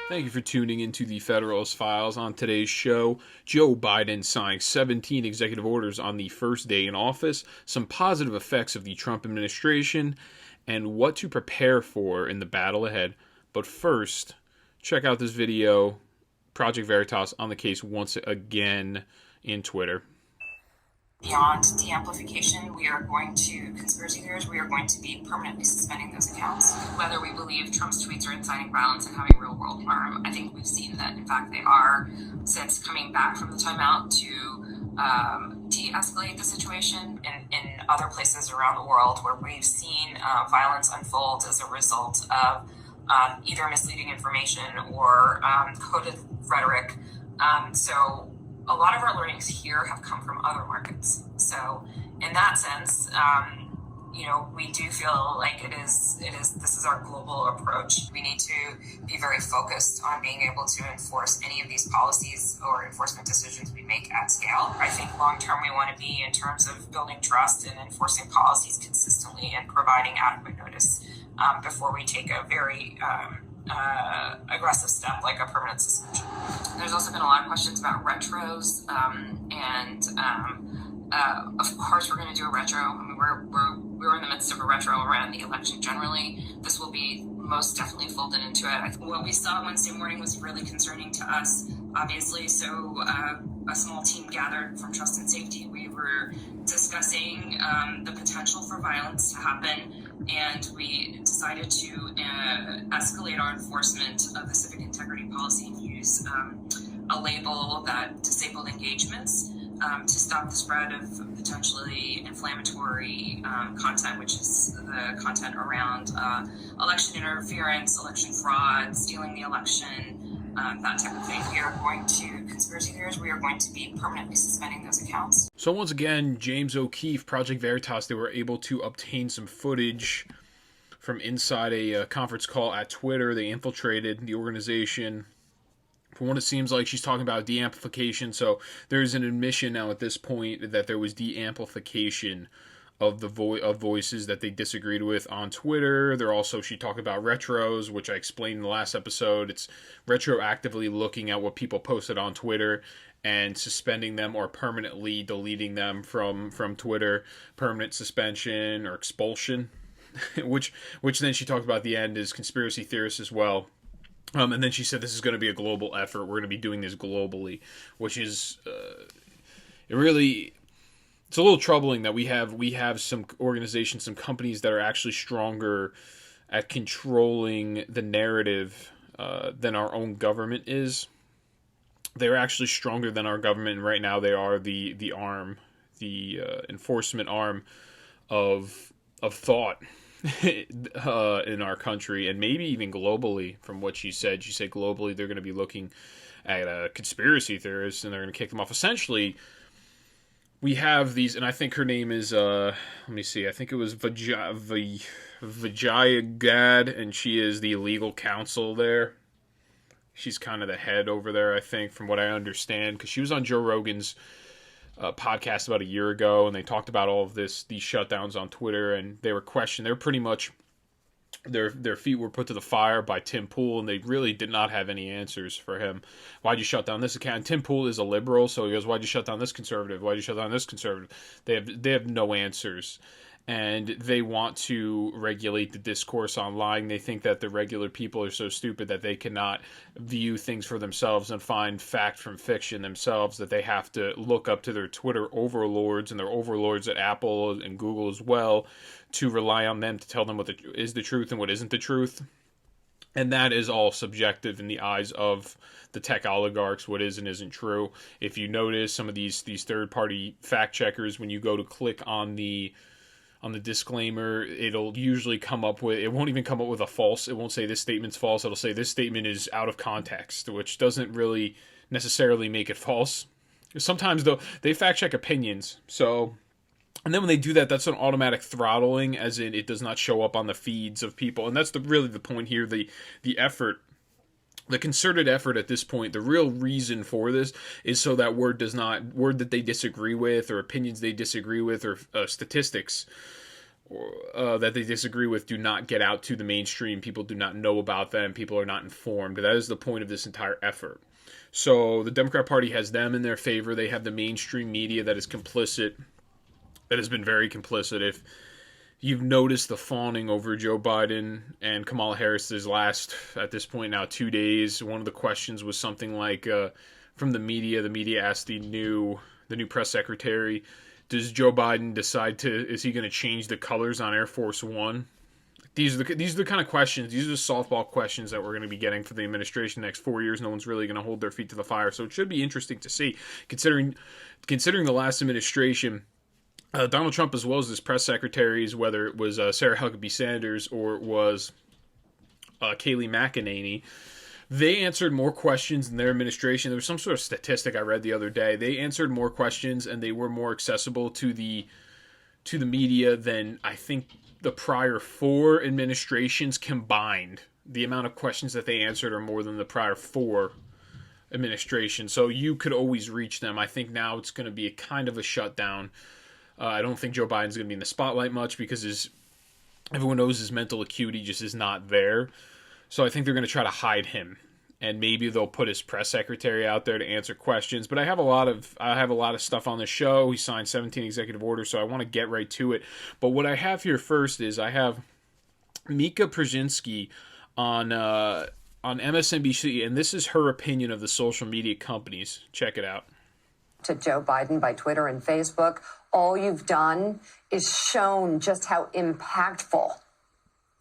Thank you for tuning into the Federalist Files. On today's show, Joe Biden signed 17 executive orders on the first day in office, some positive effects of the Trump administration, and what to prepare for in the battle ahead. But first, check out this video. Project Veritas on the case once again in Twitter. Beyond de-amplification, conspiracy theories, we are going to be permanently suspending those accounts. Whether we believe Trump's tweets are inciting violence and having real world harm, I think we've seen that, in fact, they are, since coming back from the timeout to de-escalate the situation in other places around the world where we've seen violence unfold as a result of either misleading information or coded rhetoric. So a lot of our learnings here have come from other markets. So in that sense, we do feel like this is our global approach. We need to be very focused on being able to enforce any of these policies or enforcement decisions we make at scale. I think long term we want to be in terms of building trust and enforcing policies consistently and providing adequate notice before we take a very aggressive step like a permanent suspension. There's also been a lot of questions about retros, of course we're going to do a retro. I mean, we're in the midst of a retro around the election generally. This will be most definitely folded into it. I think what we saw Wednesday morning was really concerning to us, obviously. So a small team gathered from Trust and Safety. We were discussing the potential for violence to happen, and we decided to escalate our enforcement of the civic integrity policy and use a label that disabled engagements to stop the spread of potentially inflammatory content, which is the content around election interference, election fraud, stealing the election, that type of thing. Conspiracy theories, we are going to be permanently suspending those accounts. So once again, James O'Keefe, Project Veritas, they were able to obtain some footage from inside a conference call at Twitter. They infiltrated the organization. From what it seems like, she's talking about de-amplification. So there's an admission now at this point that there was de-amplification of the voices that they disagreed with on Twitter. She talked about retros, which I explained in the last episode. It's retroactively looking at what people posted on Twitter and suspending them or permanently deleting them from Twitter. Permanent suspension or expulsion, which then she talked about at the end is conspiracy theorists as well. And then she said this is going to be a global effort. We're going to be doing this globally, which is it's a little troubling that we have some organizations, some companies that are actually stronger at controlling the narrative than our own government is. They're actually stronger than our government, and right now they are the arm, the enforcement arm of thought in our country, and maybe even globally. From what she said globally they're going to be looking at conspiracy theorists and they're going to kick them off. Essentially, we have these, and I think her name is let me see, I think it was Vijaya Gad, and she is the legal counsel there. She's kind of the head over there, I think, from what I understand, because she was on Joe Rogan's podcast about a year ago, and they talked about all of these shutdowns on Twitter, and they were questioned. They were pretty much, their feet were put to the fire by Tim Pool, and they really did not have any answers for him. Why'd you shut down this account? And Tim Pool is a liberal, so he goes, why'd you shut down this conservative? Why'd you shut down this conservative? They have no answers. And they want to regulate the discourse online. They think that the regular people are so stupid that they cannot view things for themselves and find fact from fiction themselves, that they have to look up to their Twitter overlords and their overlords at Apple and Google as well to rely on them to tell them what is the truth and what isn't the truth. And that is all subjective in the eyes of the tech oligarchs, what is and isn't true. If you notice some of these third-party fact checkers, when you go to click on the disclaimer, it'll usually come up with, it won't even come up with a false. It won't say this statement's false. It'll say this statement is out of context, which doesn't really necessarily make it false. Sometimes, though, they fact check opinions. So, and then when they do that, that's an automatic throttling, as in it does not show up on the feeds of people. And that's really the point here. The effort, the concerted effort at this point, the real reason for this is so that word that they disagree with, or opinions they disagree with, or statistics that they disagree with do not get out to the mainstream. People do not know about them. People are not informed. That is the point of this entire effort. So the Democrat Party has them in their favor. They have the mainstream media that is complicit, that has been very complicit. If you've noticed the fawning over Joe Biden and Kamala Harris's last, at this point now, 2 days, one of the questions was something like, from the media. The media asked the new press secretary, does Joe Biden decide is he going to change the colors on Air Force One? These are the kind of questions, these are the softball questions that we're going to be getting for the administration the next 4 years. No one's really going to hold their feet to the fire. So it should be interesting to see, considering the last administration, Donald Trump, as well as his press secretaries, whether it was Sarah Huckabee Sanders or it was Kayleigh McEnany, they answered more questions in their administration. There was some sort of statistic I read the other day. They answered more questions and they were more accessible to the media than I think the prior 4 administrations combined. The amount of questions that they answered are more than the prior 4 administrations. So you could always reach them. I think now it's going to be a kind of a shutdown. I don't think Joe Biden's going to be in the spotlight much because everyone knows his mental acuity just is not there. So I think they're going to try to hide him, and maybe they'll put his press secretary out there to answer questions. But I have a lot of stuff on the show. He signed 17 executive orders, so I want to get right to it. But what I have here first is I have Mika Brzezinski on MSNBC, and this is her opinion of the social media companies. Check it out. To Joe Biden by Twitter and Facebook, all you've done is shown just how impactful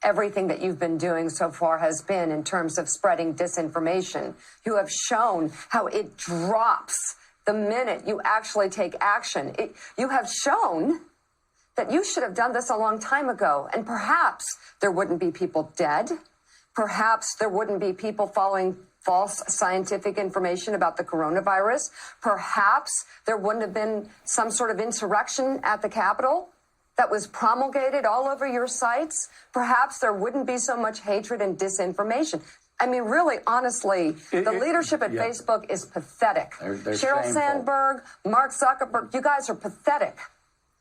everything that you've been doing so far has been in terms of spreading disinformation. You have shown how it drops the minute you actually take action. You have shown that you should have done this a long time ago, and perhaps there wouldn't be people dead. Perhaps there wouldn't be people following false scientific information about the coronavirus. Perhaps there wouldn't have been some sort of insurrection at the Capitol that was promulgated all over your sites. Perhaps there wouldn't be so much hatred and disinformation. I mean, really, honestly, the leadership at Facebook is pathetic. They're Sheryl shameful. Sandberg, Mark Zuckerberg, you guys are pathetic.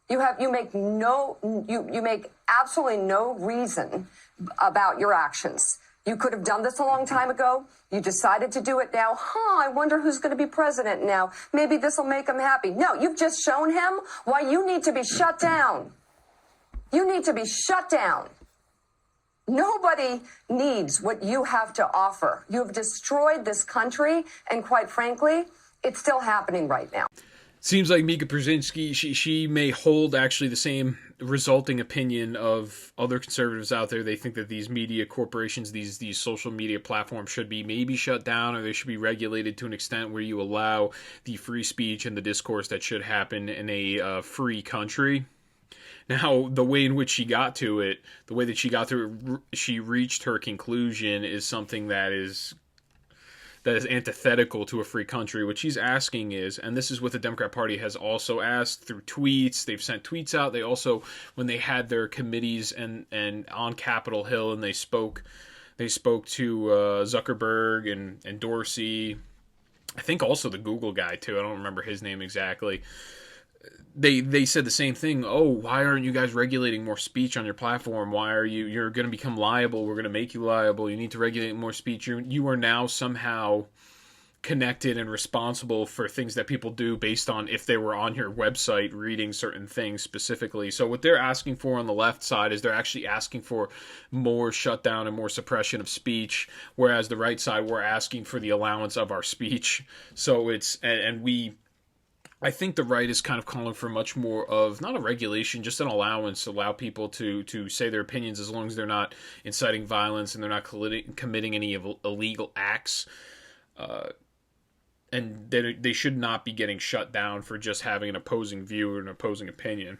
You make absolutely no reason about your actions. You could have done this a long time ago. You decided to do it now. I wonder who's going to be president now. Maybe this will make him happy. No, you've just shown him why you need to be shut down. You need to be shut down. Nobody needs what you have to offer. You have destroyed this country, and quite frankly, it's still happening right now. Seems like Mika Brzezinski, she may hold actually the same resulting opinion of other conservatives out there. They think that these media corporations, these social media platforms should be maybe shut down, or they should be regulated to an extent where you allow the free speech and the discourse that should happen in a free country. Now, the way in which she got to it, she reached her conclusion is something that is antithetical to a free country. What she's asking is, and this is what the Democrat Party has also asked through tweets, they've sent tweets out. They also, when they had their committees and on Capitol Hill, and they spoke to Zuckerberg and Dorsey, I think also the Google guy too. I don't remember his name exactly. They said the same thing. Oh, why aren't you guys regulating more speech on your platform? Why are you're going to become liable? We're going to make you liable. You need to regulate more speech. You are now somehow connected and responsible for things that people do based on if they were on your website reading certain things specifically. So what they're asking for on the left side is they're actually asking for more shutdown and more suppression of speech, whereas the right side, we're asking for the allowance of our speech. So I think the right is kind of calling for much more of, not a regulation, just an allowance to allow people to say their opinions as long as they're not inciting violence and they're not committing any illegal acts. And they should not be getting shut down for just having an opposing view or an opposing opinion.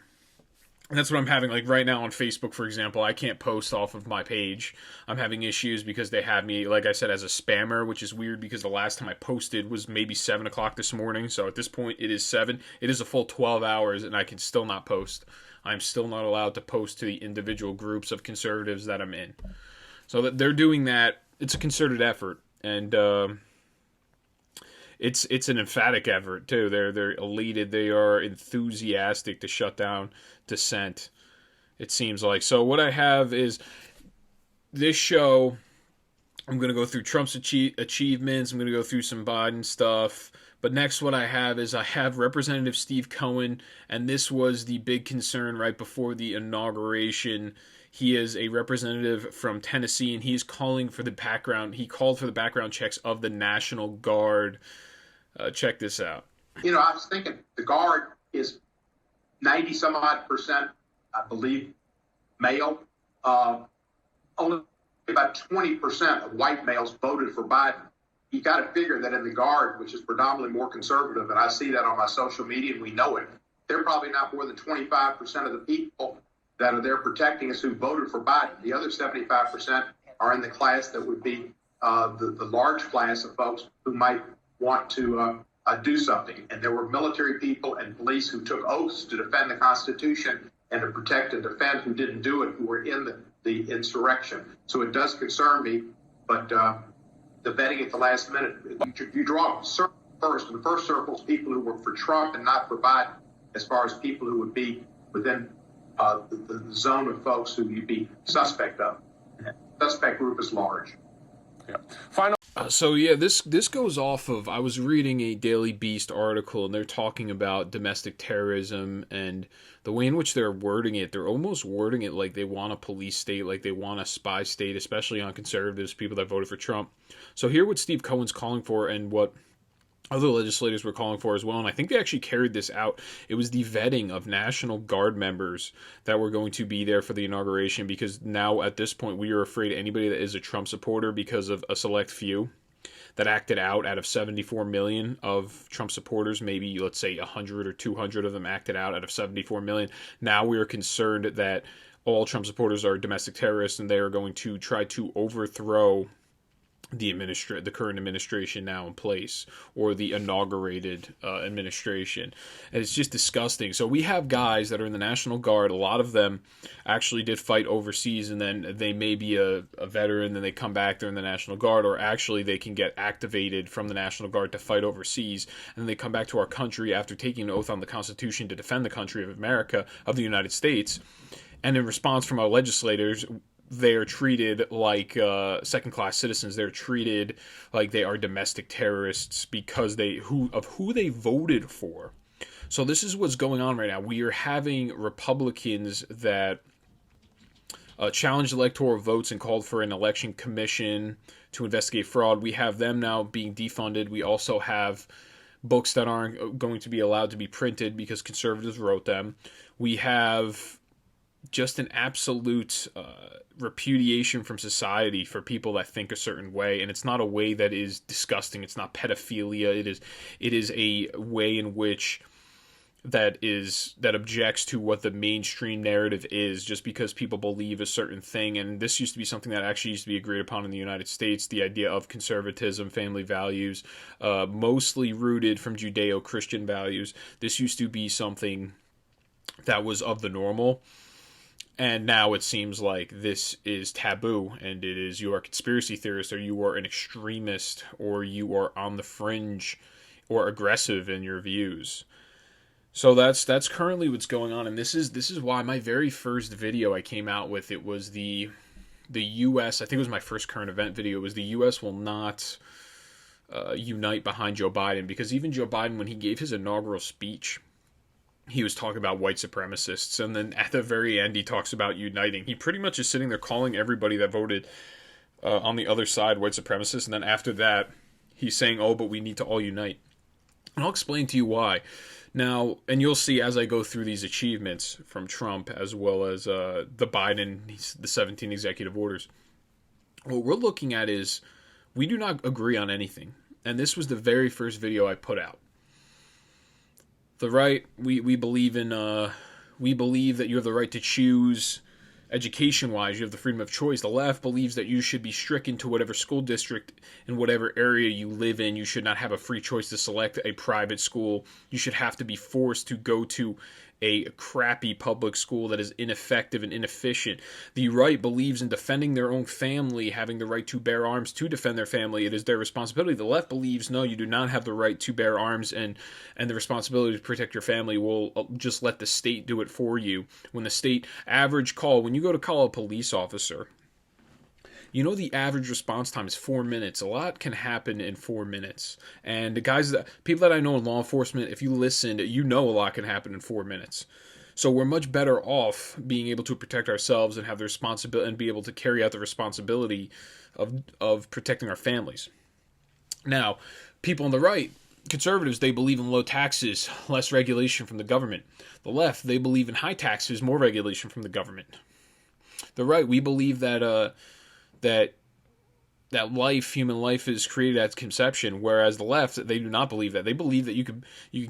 And that's what I'm having, like right now on Facebook, for example. I can't post off of my page. I'm having issues because they have me, like I said, as a spammer, which is weird because the last time I posted was maybe 7 o'clock this morning. So at this point, it is 7. It is a full 12 hours, and I can still not post. I'm still not allowed to post to the individual groups of conservatives that I'm in. So that they're doing that. It's a concerted effort, and it's an emphatic effort too. They're elated. They are enthusiastic to shut down dissent. it seems like. So what I have is this show. I'm going to go through Trump's achievements. I'm going to go through some Biden stuff. But next, what I have is I have Representative Steve Cohen, and this was the big concern right before the inauguration. He is a representative from Tennessee, and he's calling for the background. He called for the background checks of the National Guard. Check this out. You know, I was thinking the Guard is 90 some odd percent, I believe, male. Only about 20% of white males voted for Biden. You got to figure that in the Guard, which is predominantly more conservative, and I see that on my social media, and we know it, they're probably not more than 25% of the people that are there protecting us who voted for Biden. The other 75% are in the class that would be the large class of folks who might want to do something. And there were military people and police who took oaths to defend the Constitution and to protect and defend who didn't do it, who were in the insurrection. So it does concern me, but the vetting at the last minute, you draw a circle first. In the first circle is people who work for Trump and not for Biden, as far as people who would be within the zone of folks who you'd be suspect of. The suspect group is large. Yeah. Final. So yeah, this goes off of, I was reading a Daily Beast article, and they're talking about domestic terrorism and the way in which they're wording it. They're almost wording it like they want a police state, like they want a spy state, especially on conservatives, people that voted for Trump. So here what Steve Cohen's calling for and what other legislators were calling for as well, and I think they actually carried this out. It was the vetting of National Guard members that were going to be there for the inauguration, because now at this point we are afraid anybody that is a Trump supporter, because of a select few that acted out of 74 million of Trump supporters, maybe let's say 100 or 200 of them acted out of 74 million. Now we are concerned that all Trump supporters are domestic terrorists, and they are going to try to overthrow the current administration now in place, or the inaugurated administration. And it's just disgusting. So we have guys that are in the National Guard. A lot of them actually did fight overseas, and then they may be a veteran, then they come back, they're in the National Guard, or actually they can get activated from the National Guard to fight overseas, and then they come back to our country after taking an oath on the Constitution to defend the country of America, of the United States. And in response from our legislators, they are treated like second-class citizens. They're treated like they are domestic terrorists because who they voted for. So this is what's going on right now. We are having Republicans that challenged electoral votes and called for an election commission to investigate fraud. We have them now being defunded. We also have books that aren't going to be allowed to be printed because conservatives wrote them. We have just an absolute repudiation from society for people that think a certain way, and it's not a way that is disgusting. It's not pedophilia. It is a way in which that objects to what the mainstream narrative is, just because people believe a certain thing. And this used to be something that actually used to be agreed upon in the United States, the idea of conservatism, family values, mostly rooted from Judeo-Christian values. This used to be something that was of the normal. And now it seems like this is taboo, and it is, you are a conspiracy theorist, or you are an extremist, or you are on the fringe, or aggressive in your views. So that's currently what's going on, and this is why my very first video I came out with, it was the U.S., I think it was my first current event video, it was the U.S. will not unite behind Joe Biden, because even Joe Biden, when he gave his inaugural speech, he was talking about white supremacists, and then at the very end he talks about uniting. He pretty much is sitting there calling everybody that voted on the other side white supremacists, and then after that he's saying, oh, but we need to all unite. And I'll explain to you why. Now, and you'll see as I go through these achievements from Trump, as well as the Biden, the 17 executive orders, what we're looking at is we do not agree on anything. And this was the very first video I put out. The right, we believe in, we believe that you have the right to choose education-wise. You have the freedom of choice. The left believes that you should be stricken to whatever school district in whatever area you live in. You should not have a free choice to select a private school. You should have to be forced to go to a crappy public school that is ineffective and inefficient. The right believes in defending their own family, having the right to bear arms to defend their family. It is their responsibility. The left believes, no, you do not have the right to bear arms, and the responsibility to protect your family will just let the state do it for you. When the state average call, when you go to call a police officer, you know the average response time is 4 minutes. A lot can happen in 4 minutes. And people that I know in law enforcement, if you listened, you know a lot can happen in 4 minutes. So we're much better off being able to protect ourselves and have the responsibility and be able to carry out the responsibility of protecting our families. Now, people on the right, conservatives, they believe in low taxes, less regulation from the government. The left, they believe in high taxes, more regulation from the government. The right, we believe that human life is created at conception, whereas the left, they do not believe that. They believe that you can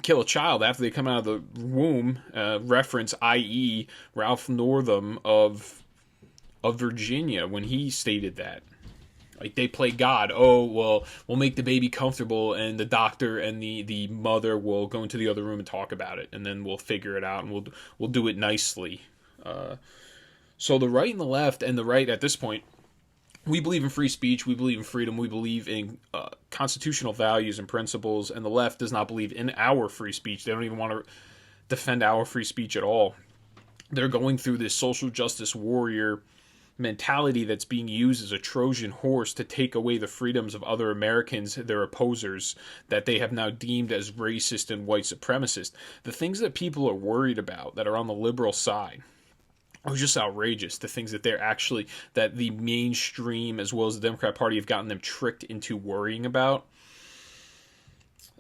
kill a child after they come out of the womb. Reference, i.e., Ralph Northam of Virginia, when he stated that. Like, they play God. Oh, well, we'll make the baby comfortable, and the doctor and the mother will go into the other room and talk about it, and then we'll figure it out, and we'll do it nicely. So the right and the left, and the right at this point, we believe in free speech, we believe in freedom, we believe in constitutional values and principles, and the left does not believe in our free speech. They don't even want to defend our free speech at all. They're going through this social justice warrior mentality that's being used as a Trojan horse to take away the freedoms of other Americans, their opposers, that they have now deemed as racist and white supremacist. The things that people are worried about that are on the liberal side are just outrageous. The things that that the mainstream as well as the Democrat Party have gotten them tricked into worrying about.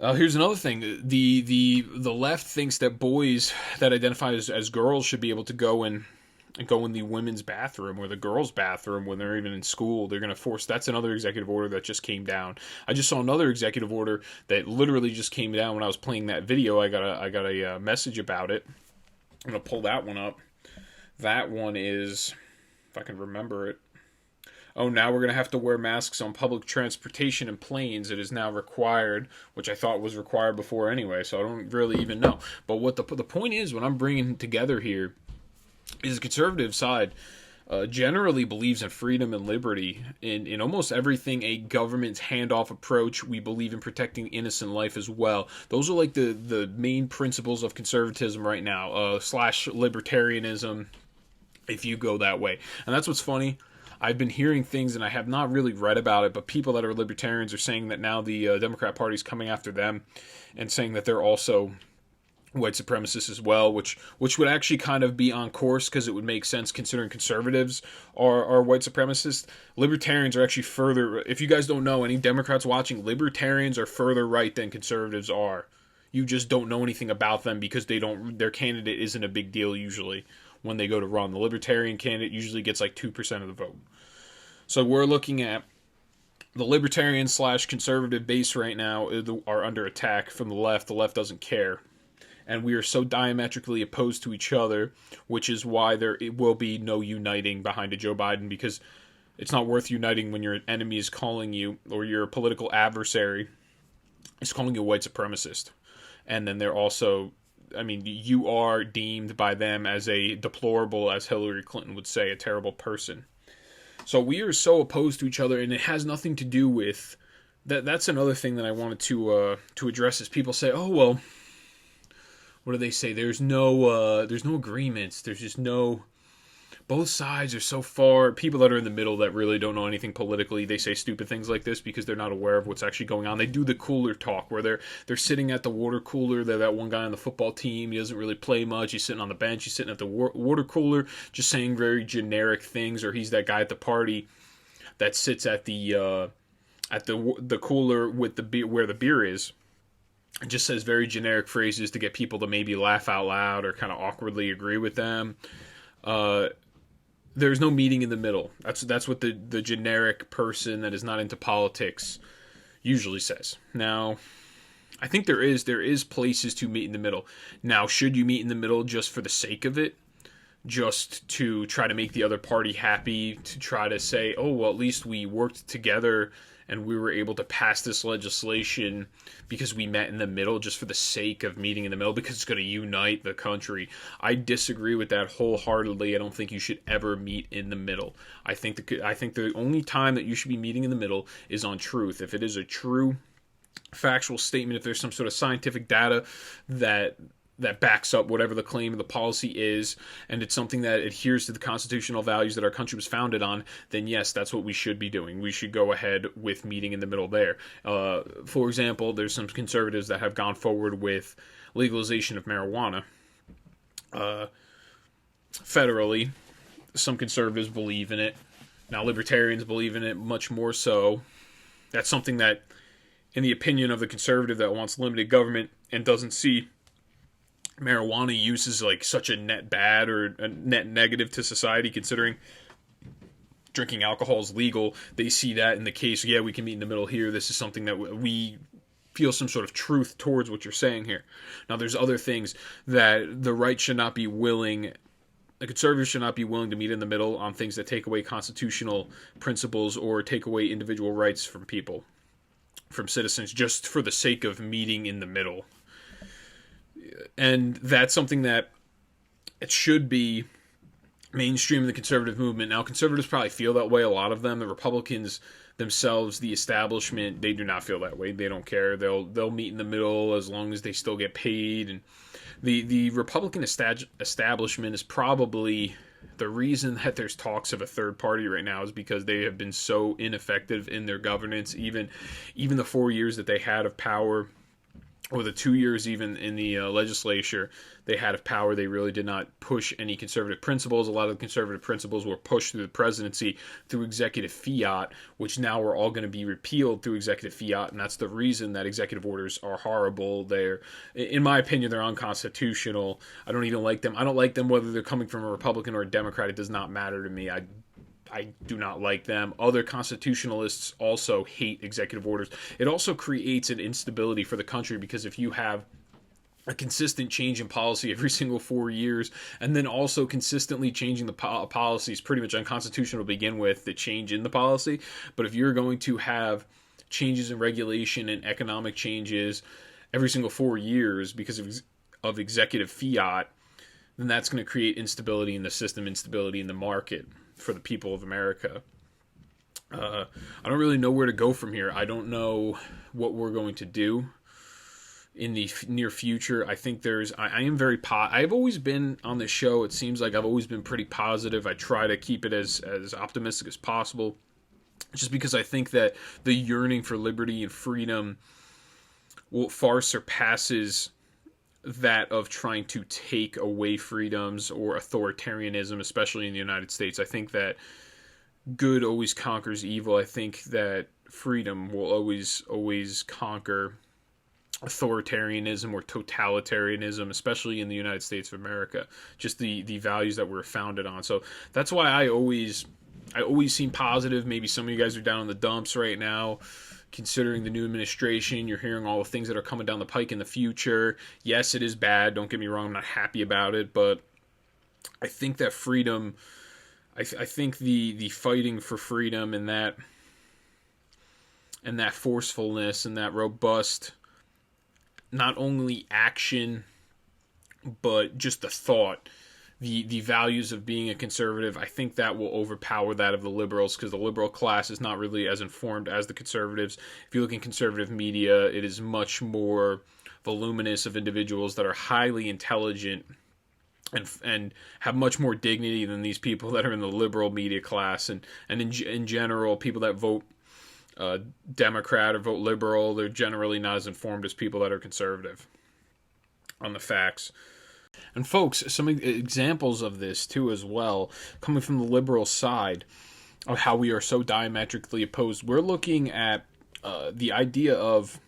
Here's another thing. The left thinks that boys that identify as girls should be able to go in the women's bathroom or the girls' bathroom when they're even in school. They're going to force. That's another executive order that just came down. I just saw another executive order that literally just came down when I was playing that video. I got a message about it. I'm going to pull that one up. That one is, if I can remember it. Oh, now we're going to have to wear masks on public transportation and planes. It is now required, which I thought was required before anyway, so I don't really even know. But what the point is, what I'm bringing together here is the conservative side generally believes in freedom and liberty in almost everything. A government's handoff approach. We believe in protecting innocent life as well. Those are like the main principles of conservatism right now, / libertarianism, if you go that way. And that's what's funny. I've been hearing things, and I have not really read about it, but people that are libertarians are saying that now the Democrat Party is coming after them and saying that they're also white supremacists as well, which would actually kind of be on course because it would make sense considering conservatives are white supremacists. Libertarians are actually further, if you guys don't know, any Democrats watching, libertarians are further right than conservatives are. You just don't know anything about them because their candidate isn't a big deal usually when they go to run. The libertarian candidate usually gets like 2% of the vote. So we're looking at the libertarian / conservative base right now are under attack from the left. The left doesn't care. And we are so diametrically opposed to each other, which is why there will be no uniting behind a Joe Biden, because it's not worth uniting when your enemy is calling you, or your political adversary is calling you a white supremacist. And then they're also, you are deemed by them as a deplorable, as Hillary Clinton would say, a terrible person. So we are so opposed to each other, and it has nothing to do with that. That's another thing that I wanted to address is people say, oh, well, what do they say? There's no agreements. There's just no. Both sides are so far. People that are in the middle that really don't know anything politically, they say stupid things like this because they're not aware of what's actually going on. They do the cooler talk where they're sitting at the water cooler. They're that one guy on the football team. He doesn't really play much. He's sitting on the bench. He's sitting at the water cooler, just saying very generic things. Or he's that guy at the party that sits at the cooler with the beer, where the beer is. It just says very generic phrases to get people to maybe laugh out loud or kind of awkwardly agree with them. There's no meeting in the middle. That's what the generic person that is not into politics usually says. Now, I think there is places to meet in the middle. Now, should you meet in the middle just for the sake of it? Just to try to make the other party happy, to try to say, oh, well, at least we worked together and we were able to pass this legislation because we met in the middle, just for the sake of meeting in the middle, because it's going to unite the country. I disagree with that wholeheartedly. I don't think you should ever meet in the middle. I think the only time that you should be meeting in the middle is on truth. If it is a true factual statement, if there's some sort of scientific data that backs up whatever the claim of the policy is, and it's something that adheres to the constitutional values that our country was founded on, then yes, that's what we should be doing. We should go ahead with meeting in the middle there. For example, there's some conservatives that have gone forward with legalization of marijuana federally. Some conservatives believe in it. Now, libertarians believe in it much more so. That's something that, in the opinion of the conservative that wants limited government and doesn't see marijuana use is like such a net bad or a net negative to society, considering drinking alcohol is legal, they see that in the case, yeah, we can meet in the middle here. This is something that we feel some sort of truth towards what you're saying here. Now, there's other things that the right should not be willing, the conservatives should not be willing to meet in the middle on things that take away constitutional principles or take away individual rights from people, from citizens, just for the sake of meeting in the middle. And that's something that it should be mainstream in the conservative movement. Now, conservatives probably feel that way, a lot of them. The Republicans themselves, the establishment, they do not feel that way. They don't care. They'll meet in the middle as long as they still get paid. And the Republican establishment is probably the reason that there's talks of a third party right now, is because they have been so ineffective in their governance. Even the 4 years that they had of power, or the 2 years even in the legislature they had of power, they really did not push any conservative principles. A lot of the conservative principles were pushed through the presidency through executive fiat, which now are all going to be repealed through executive fiat, and that's the reason that executive orders are horrible. They're, in my opinion, they're unconstitutional. I don't even like them. I don't like them whether they're coming from a Republican or a Democrat. It does not matter to me. I do not like them. Other constitutionalists also hate executive orders. It also creates an instability for the country, because if you have a consistent change in policy every single 4 years, and then also consistently changing the policy is pretty much unconstitutional to begin with, the change in the policy. But if you're going to have changes in regulation and economic changes every single 4 years because of executive fiat, then that's going to create instability in the system, instability in the market for the people of America. I don't really know where to go from here. I don't know what we're going to do in the near future. I think I am very I've always been on this show, it seems like I've always been pretty positive. I try to keep it as optimistic as possible, just because I think that the yearning for liberty and freedom far surpasses that of trying to take away freedoms or authoritarianism, especially in the United States. I think that good always conquers evil. I think that freedom will always conquer authoritarianism or totalitarianism, especially in the United States of America. Just the values that we're founded on. So that's why I always seem positive. Maybe some of you guys are down in the dumps right now, considering the new administration. You're hearing all the things that are coming down the pike in the future. Yes, it is bad. Don't get me wrong. I'm not happy about it, but I think that freedom, I think the fighting for freedom and that forcefulness and that robust, not only action, but just the thought, the values of being a conservative, I think that will overpower that of the liberals, because the liberal class is not really as informed as the conservatives. If you look in conservative media, it is much more voluminous of individuals that are highly intelligent and have much more dignity than these people that are in the liberal media class. And in general, people that vote Democrat or vote liberal, they're generally not as informed as people that are conservative on the facts. And folks, some examples of this too as well, coming from the liberal side, of how we are so diametrically opposed. We're looking at the idea of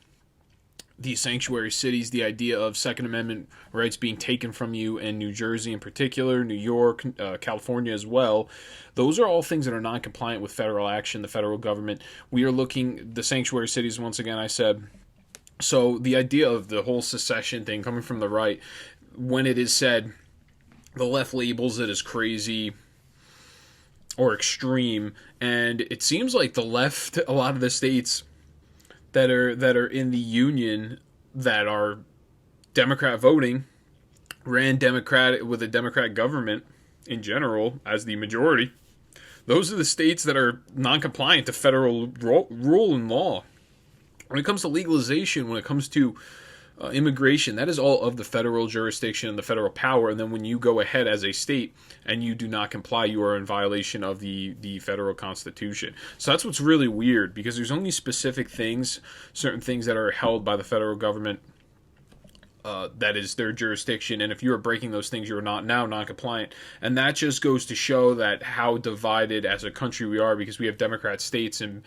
these sanctuary cities, the idea of Second Amendment rights being taken from you in New Jersey in particular, New York, California as well. Those are all things that are non-compliant with federal action, the federal government. We are looking, the sanctuary cities, once again, I said. So the idea of the whole secession thing coming from the right, when it is said, the left labels it as crazy. or extreme. And it seems like the left, a lot of the states that are in the union that are Democrat voting, ran Democratic with a Democratic government in general as the majority. Those are the states that are non-compliant to federal rule and law. When it comes to legalization, when it comes to immigration, that is all of the federal jurisdiction and the federal power. And then when you go ahead as a state and you do not comply, you are in violation of the federal constitution. So that's what's really weird, because there's only specific things, certain things that are held by the federal government. That is their jurisdiction, and if you are breaking those things, you are not now non-compliant. And that just goes to show that how divided as a country we are, because we have Democrat states and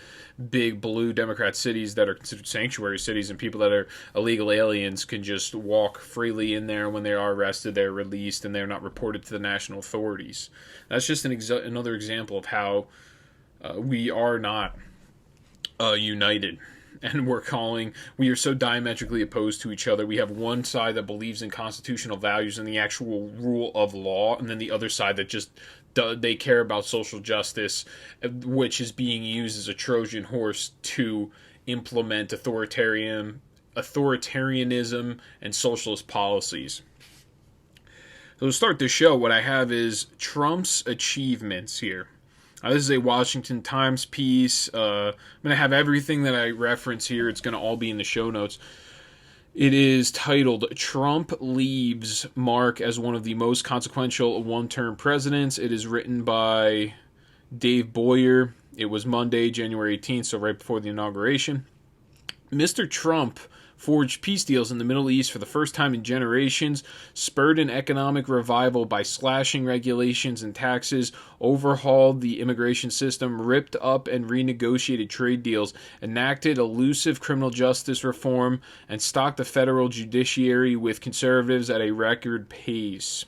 big blue Democrat cities that are considered sanctuary cities, and people that are illegal aliens can just walk freely in there. When they are arrested, they're released, and they're not reported to the national authorities. That's just another example of how we are not united. And we are so diametrically opposed to each other. We have one side that believes in constitutional values and the actual rule of law, and then the other side that just they care about social justice, which is being used as a Trojan horse to implement authoritarianism and socialist policies. So to start this show, what I have is Trump's achievements here. This is a Washington Times piece. I'm going to have everything that I reference here. It's going to all be in the show notes. It is titled, "Trump Leaves Mark as One of the Most Consequential One-Term Presidents." It is written by Dave Boyer. It was Monday, January 18th, so right before the inauguration. Mr. Trump forged peace deals in the Middle East for the first time in generations, spurred an economic revival by slashing regulations and taxes, overhauled the immigration system, ripped up and renegotiated trade deals, enacted elusive criminal justice reform, and stocked the federal judiciary with conservatives at a record pace.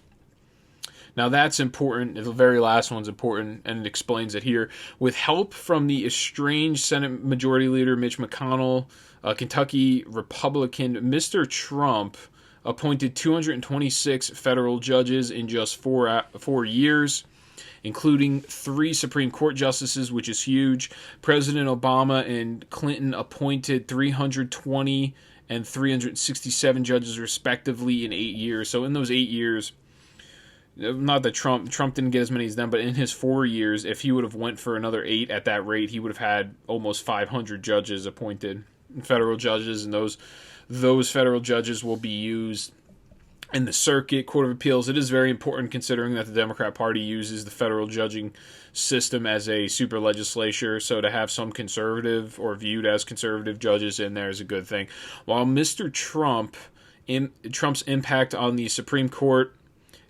Now that's important. The very last one's important, and it explains it here. With help from the estranged Senate Majority Leader Mitch McConnell, a Kentucky Republican, Mr. Trump appointed 226 federal judges in just 4 years, including 3 Supreme Court justices, which is huge. President Obama and Clinton appointed 320 and 367 judges respectively in 8 years. So in those 8 years, not that Trump didn't get as many as them, but in his 4 years, if he would have went for another 8 at that rate, he would have had almost 500 judges appointed, federal judges, and those federal judges will be used in the Circuit Court of Appeals. It is very important, considering that the Democrat Party uses the federal judging system as a super legislature, so to have some conservative or viewed as conservative judges in there is a good thing. While Mr. Trump's impact on the Supreme Court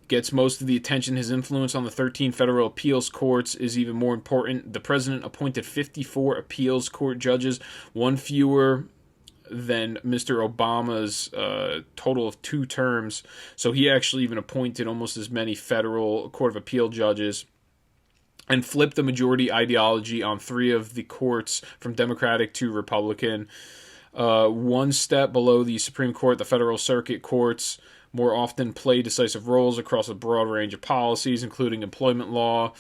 gets most of the attention, his influence on the 13 federal appeals courts is even more important. The president appointed 54 appeals court judges, one fewer than Mr. Obama's total of 2 terms. So he actually even appointed almost as many federal Court of Appeal judges, and flipped the majority ideology on 3 of the courts from Democratic to Republican. One step below the Supreme Court, the federal circuit courts more often play decisive roles across a broad range of policies, including employment law,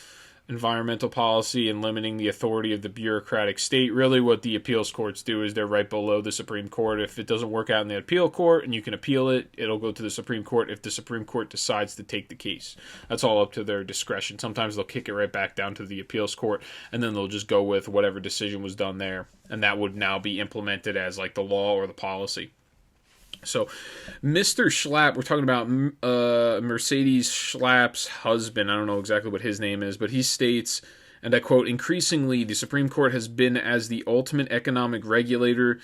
environmental policy, and limiting the authority of the bureaucratic state. Really what the appeals courts do is they're right below the Supreme Court. If it doesn't work out in the appeal court and you can appeal it, it'll go to the Supreme Court if the Supreme Court decides to take the case. That's all up to their discretion. Sometimes they'll kick it right back down to the appeals court, and then they'll just go with whatever decision was done there, and that would now be implemented as like the law or the policy. So, Mr. Schlapp, we're talking about Mercedes Schlapp's husband. I don't know exactly what his name is, but he states, and I quote, "Increasingly, the Supreme Court has been as the ultimate economic regulator,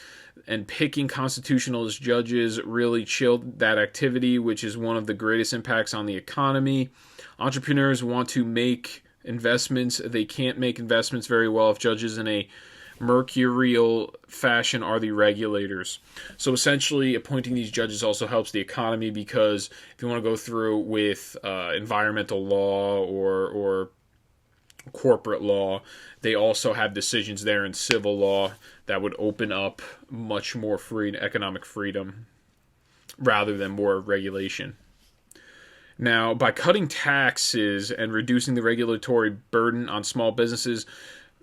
and picking constitutionalist judges really chilled that activity, which is one of the greatest impacts on the economy. Entrepreneurs want to make investments. They can't make investments very well if judges in a mercurial fashion are the regulators." So essentially, appointing these judges also helps the economy, because if you want to go through with environmental law or corporate law, they also have decisions there in civil law that would open up much more free economic freedom rather than more regulation. Now, by cutting taxes and reducing the regulatory burden on small businesses,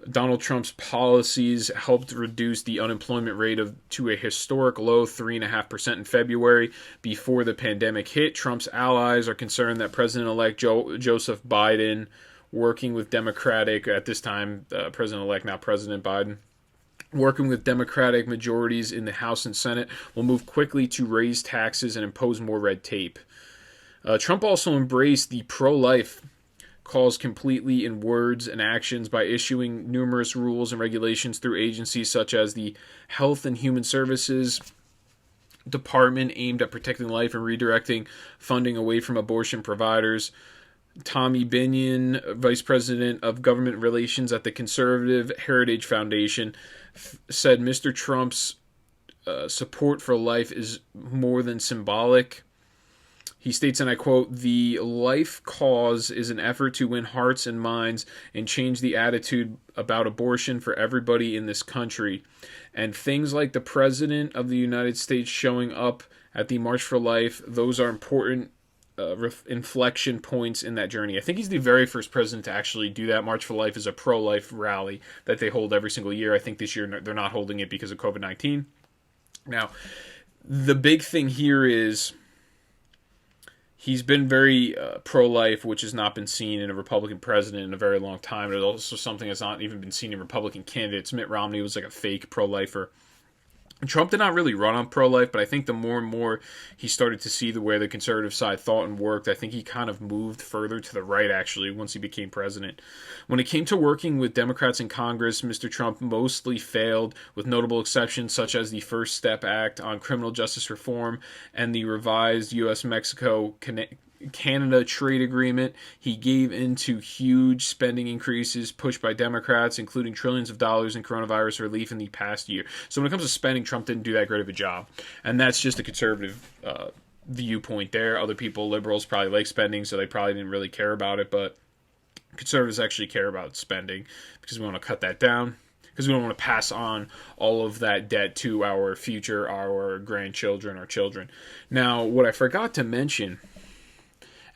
Donald Trump's policies helped reduce the unemployment rate to a historic low 3.5% in February before the pandemic hit. Trump's allies are concerned that President-elect Joseph Biden, working with Democratic, at this time, President-elect, now President Biden, working with Democratic majorities in the House and Senate, will move quickly to raise taxes and impose more red tape. Trump also embraced the pro-life cause completely in words and actions by issuing numerous rules and regulations through agencies such as the Health and Human Services Department, aimed at protecting life and redirecting funding away from abortion providers. Tommy Binion, Vice President of Government Relations at the Conservative Heritage Foundation, said Mr. Trump's support for life is more than symbolic. He states, and I quote, "The life cause is an effort to win hearts and minds and change the attitude about abortion for everybody in this country. And things like the President of the United States showing up at the March for Life, those are important inflection points in that journey." I think he's the very first president to actually do that. March for Life is a pro-life rally that they hold every single year. I think this year they're not holding it because of COVID-19. Now, the big thing here is he's been very pro-life, which has not been seen in a Republican president in a very long time. It's also something that's not even been seen in Republican candidates. Mitt Romney was like a fake pro-lifer. Trump did not really run on pro-life, but I think the more and more he started to see the way the conservative side thought and worked, I think he kind of moved further to the right, actually, once he became president. When it came to working with Democrats in Congress, Mr. Trump mostly failed, with notable exceptions such as the First Step Act on criminal justice reform and the revised U.S.-Mexico Canada trade agreement. He gave into huge spending increases pushed by Democrats, including trillions of dollars in coronavirus relief in the past year. So when it comes to spending, Trump didn't do that great of a job. And that's just a conservative viewpoint there. Other people, liberals, probably like spending, so they probably didn't really care about it. But conservatives actually care about spending because we want to cut that down, because we don't want to pass on all of that debt to our future, our grandchildren, our children. Now, what I forgot to mention,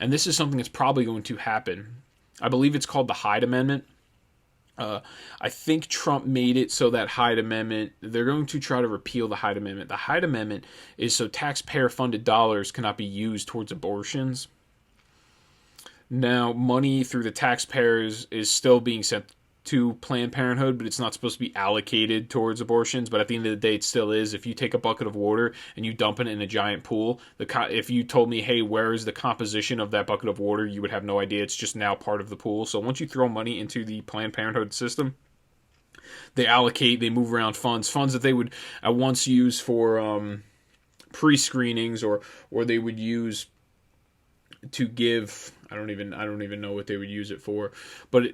and this is something that's probably going to happen, I believe it's called the Hyde Amendment. I think Trump made it so that Hyde Amendment, they're going to try to repeal the Hyde Amendment. The Hyde Amendment is so taxpayer-funded dollars cannot be used towards abortions. Now, money through the taxpayers is still being sent to Planned Parenthood, but it's not supposed to be allocated towards abortions. But at the end of the day, it still is. If you take a bucket of water and you dump it in a giant pool, if you told me, hey, where is the composition of that bucket of water, you would have no idea. It's just now part of the pool. So once you throw money into the Planned Parenthood system, they allocate, they move around funds that they would at once use for pre-screenings, or they would use to give, I don't even know what they would use it for, but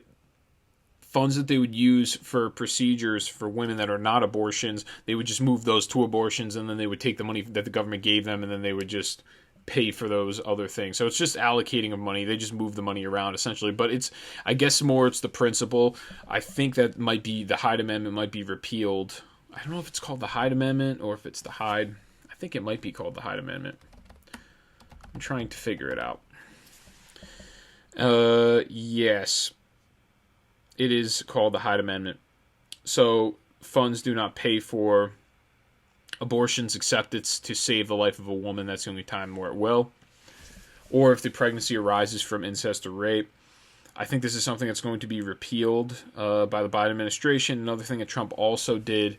funds that they would use for procedures for women that are not abortions, they would just move those to abortions, and then they would take the money that the government gave them, and then they would just pay for those other things. So it's just allocating of money. They just move the money around, essentially. But it's the principle. I think that might be, the Hyde Amendment might be repealed. I don't know if it's called the Hyde Amendment or if it's the Hyde. I think it might be called the Hyde Amendment. I'm trying to figure it out. Yes. It is called the Hyde Amendment. So funds do not pay for abortions except it's to save the life of a woman. That's the only time where it will. Or if the pregnancy arises from incest or rape. I think this is something that's going to be repealed by the Biden administration. Another thing that Trump also did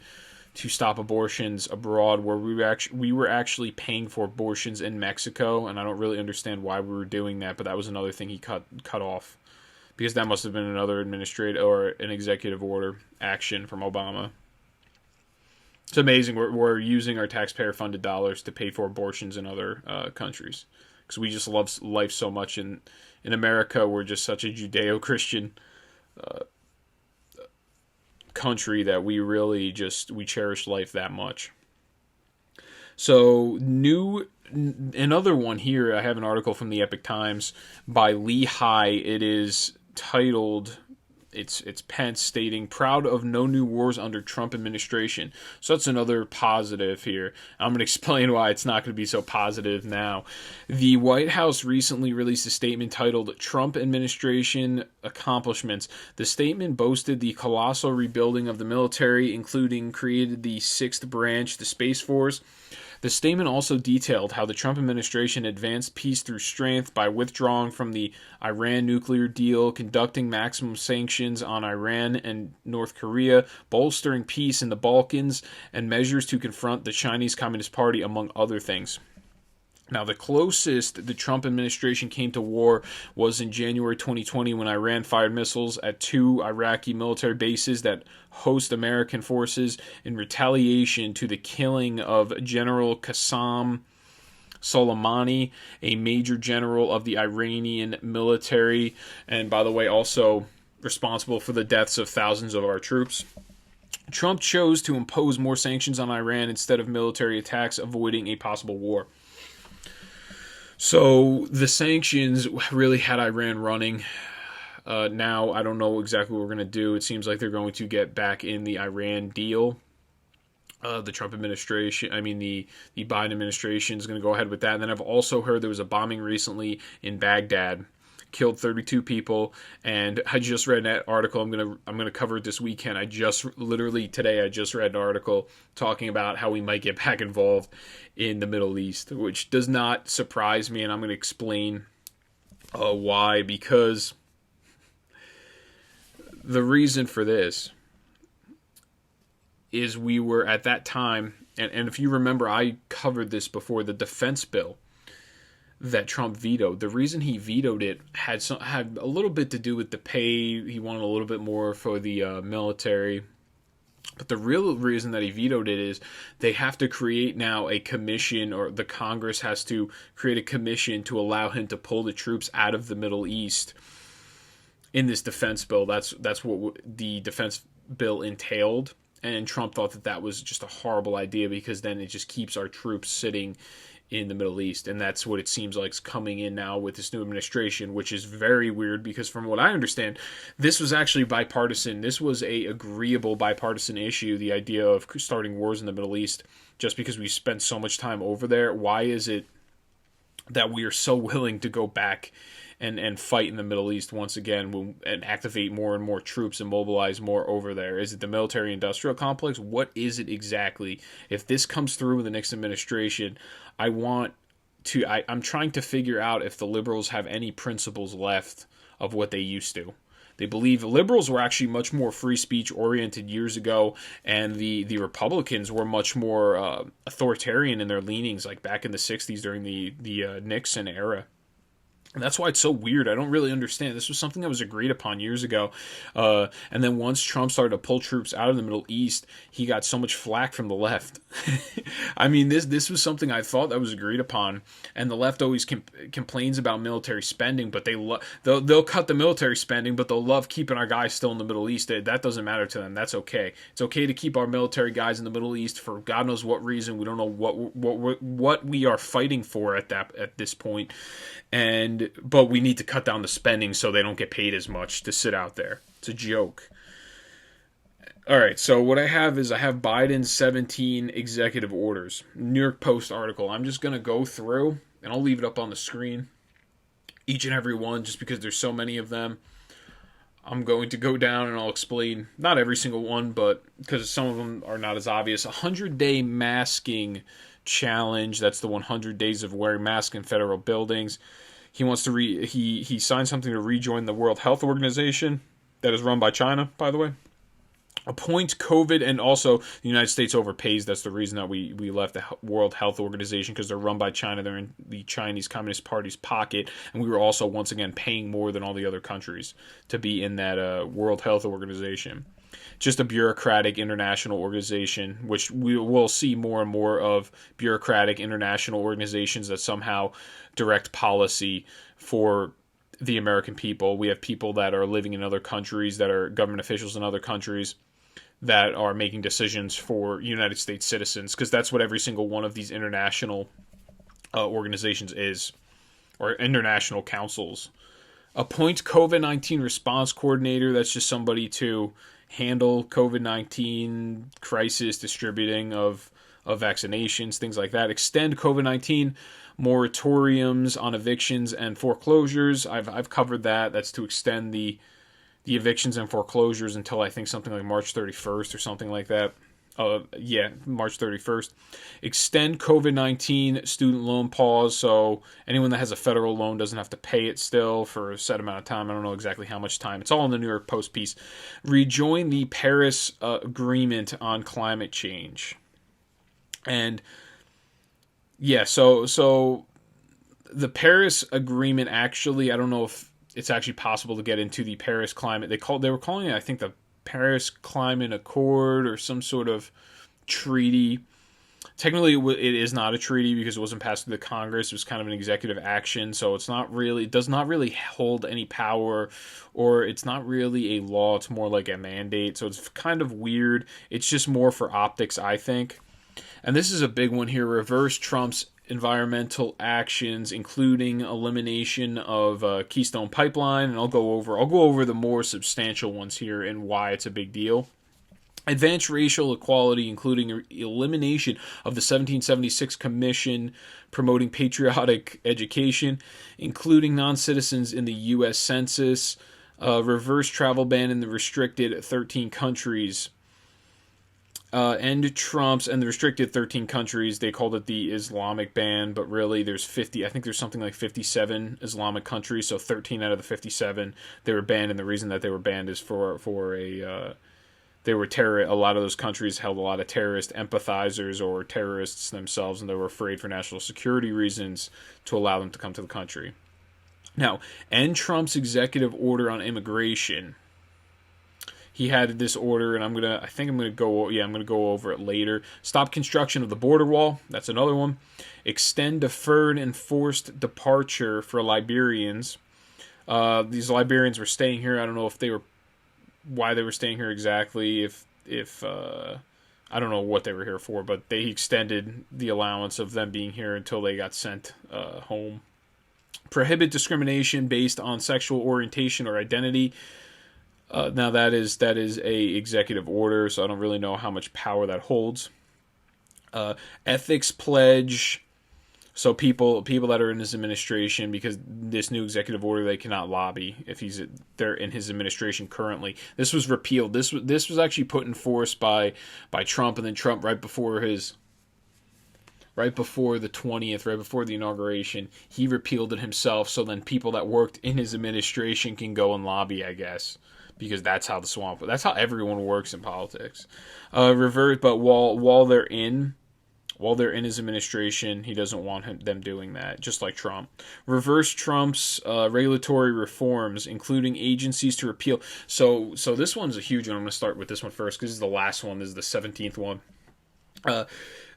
to stop abortions abroad, where we were actually paying for abortions in Mexico, and I don't really understand why we were doing that, but that was another thing he cut off, because that must have been another administrative or an executive order action from Obama. It's amazing. We're using our taxpayer-funded dollars to pay for abortions in other countries, because we just love life so much. In America, we're just such a Judeo-Christian country that we really we cherish life that much. So another one here, I have an article from the Epoch Times by Lee High. It is titled, It's Pence stating, proud of no new wars under Trump administration. So that's another positive here. I'm going to explain why it's not going to be so positive now. The White House recently released a statement titled Trump Administration Accomplishments. The statement boasted the colossal rebuilding of the military, including created the sixth branch, the Space Force. The statement also detailed how the Trump administration advanced peace through strength by withdrawing from the Iran nuclear deal, conducting maximum sanctions on Iran and North Korea, bolstering peace in the Balkans, and measures to confront the Chinese Communist Party, among other things. Now, the closest the Trump administration came to war was in January 2020 when Iran fired missiles at 2 Iraqi military bases that host American forces in retaliation to the killing of General Qassem Soleimani, a major general of the Iranian military, and by the way, also responsible for the deaths of thousands of our troops. Trump chose to impose more sanctions on Iran instead of military attacks, avoiding a possible war. So the sanctions really had Iran running. Now I don't know exactly what we're going to do. It seems like they're going to get back in the Iran deal. The Trump administration, the Biden administration is going to go ahead with that. And then I've also heard there was a bombing recently in Baghdad, killed 32 people. And I just read that article. I'm gonna cover it this weekend. Today I just read an article talking about how we might get back involved in the Middle East, which does not surprise me, and I'm going to explain why. Because the reason for this is we were at that time, and if you remember, I covered this before, the defense bill that Trump vetoed. The reason he vetoed it had a little bit to do with the pay. He wanted a little bit more for the military. But the real reason that he vetoed it is they have to create now a commission, or the Congress has to create a commission to allow him to pull the troops out of the Middle East in this defense bill. That's what the defense bill entailed. And Trump thought that was just a horrible idea, because then it just keeps our troops sitting in the Middle East. And that's what it seems like is coming in now with this new administration, which is very weird, because from what I understand, this was actually bipartisan. This was a agreeable bipartisan issue, the idea of starting wars in the Middle East, just because we spent so much time over there. Why is it that we are so willing to go back and fight in the Middle East once again, and activate more and more troops and mobilize more over there? Is it the military-industrial complex? What is it exactly? If this comes through in the next administration, I'm trying to figure out if the liberals have any principles left of what they used to. They believe liberals were actually much more free speech oriented years ago, and the Republicans were much more authoritarian in their leanings, like back in the 60s during the Nixon era. And that's why it's so weird. I don't really understand. This was something that was agreed upon years ago. And then once Trump started to pull troops out of the Middle East, he got so much flack from the left. This was something I thought that was agreed upon. And the left always complains about military spending, but they'll cut the military spending, but they'll love keeping our guys still in the Middle East. That doesn't matter to them. That's okay. It's okay to keep our military guys in the Middle East for God knows what reason. We don't know what we are fighting for at this point. But we need to cut down the spending so they don't get paid as much to sit out there. It's a joke. All right, so what I have Biden's 17 executive orders. New York Post article. I'm just going to go through, and I'll leave it up on the screen, each and every one, just because there's so many of them. I'm going to go down and I'll explain, not every single one, but because some of them are not as obvious. 100-day masking challenge. That's the 100 days of wearing masks in federal buildings. He wants to he signed something to rejoin the World Health Organization that is run by China, by the way. Appoint COVID, and also the United States overpays. That's the reason that we left the World Health Organization, because they're run by China. They're in the Chinese Communist Party's pocket, and we were also once again paying more than all the other countries to be in that World Health Organization. Just a bureaucratic international organization, which we will see more and more of bureaucratic international organizations that somehow direct policy for the American people. We have people that are living in other countries, that are government officials in other countries, that are making decisions for United States citizens, because that's what every single one of these international organizations is, or international councils. Appoint COVID-19 response coordinator. That's just somebody to handle COVID-19 crisis distributing of vaccinations, things like that. Extend COVID-19 moratoriums on evictions and foreclosures. I've covered that. That's to extend the evictions and foreclosures until I think something like March 31st or something like that. March 31st. Extend COVID-19 student loan pause, so anyone that has a federal loan doesn't have to pay it still for a set amount of time. I don't know exactly how much time. It's all in the New York Post piece. Rejoin the Paris Agreement on climate change. And yeah, so the Paris Agreement, actually, I don't know if it's actually possible to get into the Paris climate. They were calling it, I think, the Paris Climate Accord or some sort of treaty. Technically, it is not a treaty because it wasn't passed through the Congress. It was kind of an executive action, so it does not really hold any power, or it's not really a law. It's more like a mandate, so it's kind of weird. It's just more for optics, I think. And this is a big one here: reverse Trump's environmental actions, including elimination of Keystone Pipeline, and I'll go over the more substantial ones here and why it's a big deal. Advance racial equality, including elimination of the 1776 Commission promoting patriotic education, including non-citizens in the U.S. Census. Reverse travel ban in the restricted 13 countries. End Trump's and the restricted 13 countries. They called it the Islamic ban, but really there's 50. I think there's something like 57 Islamic countries. So 13 out of the 57 they were banned, and the reason that they were banned is they were a lot of those countries held a lot of terrorist empathizers or terrorists themselves, and they were afraid for national security reasons to allow them to come to the country. Now, end Trump's executive order on immigration. He had this order, and I'm gonna go over it later. Stop construction of the border wall. That's another one. Extend deferred and forced departure for Liberians. These Liberians were staying here. I don't know why they were staying here exactly. If I don't know what they were here for, but they extended the allowance of them being here until they got sent home. Prohibit discrimination based on sexual orientation or identity. Now that is a executive order, so I don't really know how much power that holds. Ethics pledge. So people that are in his administration, because this new executive order, they cannot lobby if they're in his administration currently. This was repealed. This was actually put in force by Trump, and then Trump right before the 20th, right before the inauguration, he repealed it himself. So then people that worked in his administration can go and lobby, I guess. Because that's how that's how everyone works in politics. But while they're in his administration, he doesn't want them doing that, just like Trump. Reverse Trump's regulatory reforms, including agencies to repeal. So this one's a huge one. I'm going to start with this one first because this is the last one. This is the 17th one. The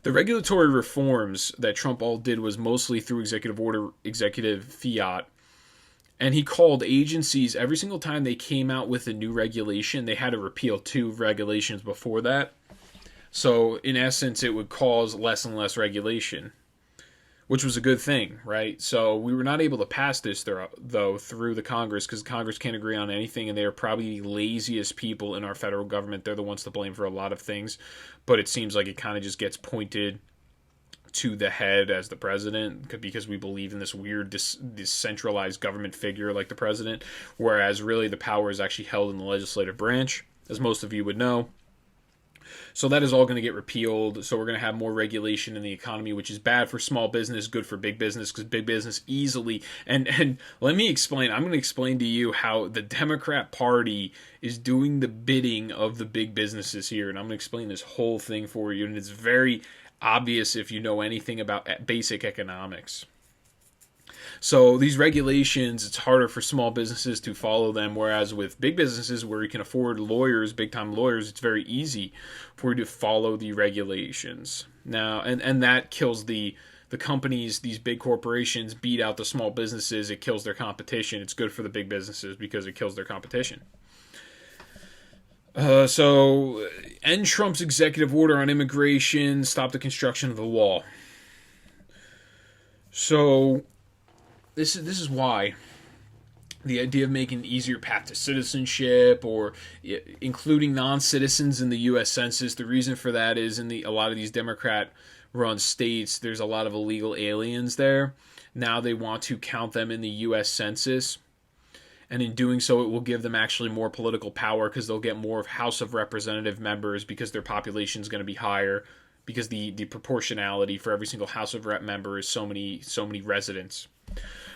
regulatory reforms that Trump all did was mostly through executive order, executive fiat. And he called agencies, every single time they came out with a new regulation, they had to repeal 2 regulations before that. So, in essence, it would cause less and less regulation, which was a good thing, right? So, we were not able to pass this, though, through the Congress, because Congress can't agree on anything, and they are probably the laziest people in our federal government. They're the ones to blame for a lot of things, but it seems like it kind of just gets pointed to the head as the president, because we believe in this weird decentralized government figure like the president, whereas really the power is actually held in the legislative branch, as most of you would know. So that is all going to get repealed. So we're going to have more regulation in the economy, which is bad for small business, good for big business, because big business easily... And let me explain. I'm going to explain to you how the Democrat Party is doing the bidding of the big businesses here. And I'm going to explain this whole thing for you. And it's very obvious if you know anything about basic economics. So these regulations, it's harder for small businesses to follow them, whereas with big businesses where you can afford lawyers, big-time lawyers, it's very easy for you to follow the regulations. Now, and that kills the companies, these big corporations beat out the small businesses. It kills their competition. It's good for the big businesses because it kills their competition. So, end Trump's executive order on immigration, stop the construction of the wall. So, this is why. the idea of making an easier path to citizenship or including non-citizens in the U.S. Census. The reason for that is in a lot of these Democrat-run states, there's a lot of illegal aliens there. Now they want to count them in the U.S. Census. And in doing so, it will give them actually more political power because they'll get more House of Representative members because their population is going to be higher because the proportionality for every single House of Rep member is so many residents.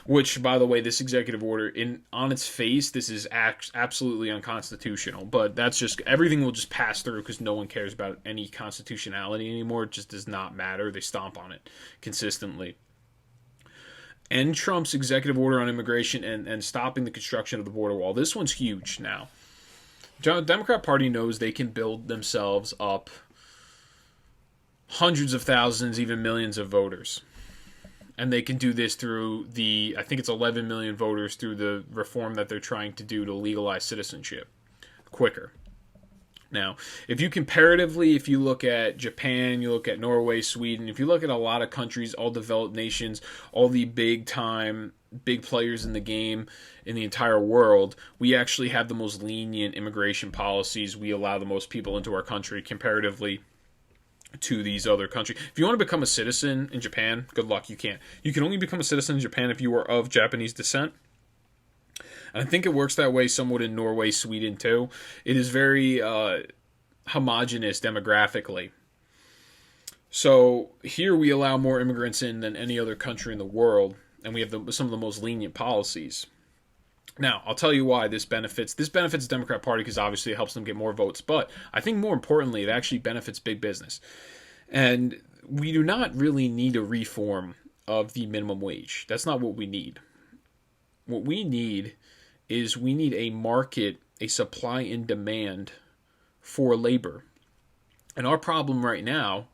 Which, by the way, this executive order, on its face, this is absolutely unconstitutional. But that's just, everything will just pass through because no one cares about any constitutionality anymore. It just does not matter. They stomp on it consistently. End Trump's executive order on immigration and stopping the construction of the border wall. This one's huge now. The Democrat Party knows they can build themselves up hundreds of thousands, even millions of voters. And they can do this through I think it's 11 million voters through the reform that they're trying to do to legalize citizenship quicker. Now, if you look at Japan, you look at Norway, Sweden, if you look at a lot of countries, all developed nations, all the big players in the game in the entire world, we actually have the most lenient immigration policies. We allow the most people into our country comparatively to these other countries. If you want to become a citizen in Japan, good luck, you can't. You can only become a citizen in Japan if you are of Japanese descent. And I think it works that way somewhat in Norway, Sweden too. It is very homogenous demographically. So here we allow more immigrants in than any other country in the world, and we have some of the most lenient policies. Now, I'll tell you why this benefits. This benefits the Democrat Party because obviously it helps them get more votes. But I think more importantly, it actually benefits big business. And we do not really need a reform of the minimum wage. That's not what we need. What we need is we need a market, a supply and demand for labor. And our problem right now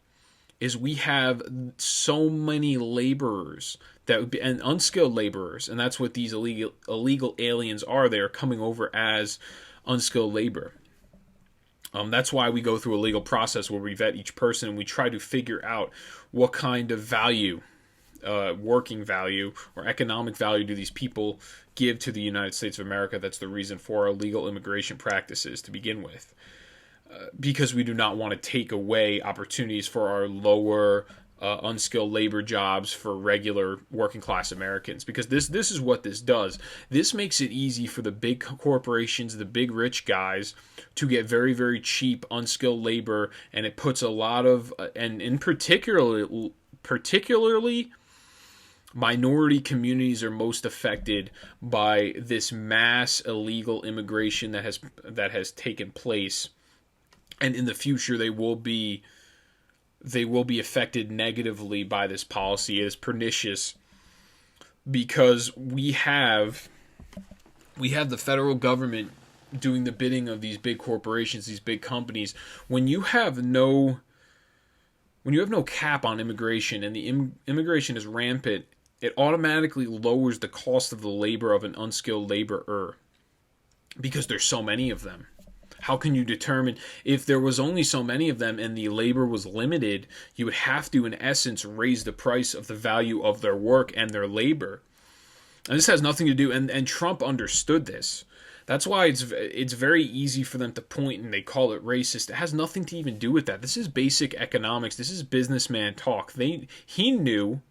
is we have so many laborers and unskilled laborers, and that's what these illegal aliens are. They are coming over as unskilled labor. That's why we go through a legal process where we vet each person and we try to figure out what kind of value, working value or economic value do these people give to the United States of America. That's the reason for our legal immigration practices to begin with. Because we do not want to take away opportunities for our lower unskilled labor jobs for regular working class Americans. Because this is what this does. This makes it easy for the big corporations, the big rich guys, to get very, very cheap unskilled labor, and it puts a lot of, and in particularly minority communities are most affected by this mass illegal immigration that has taken place. And in the future, they will be affected negatively by this policy. It is pernicious because we have the federal government doing the bidding of these big corporations, these big companies. When you have no cap on immigration and the immigration is rampant, it automatically lowers the cost of the labor of an unskilled laborer because there's so many of them. How can you determine if there was only so many of them and the labor was limited? You would have to, in essence, raise the price of the value of their work and their labor. And this has nothing to do, and Trump understood this. That's why it's very easy for them to point and they call it racist. It has nothing to even do with that. This is basic economics. This is businessman talk. He knew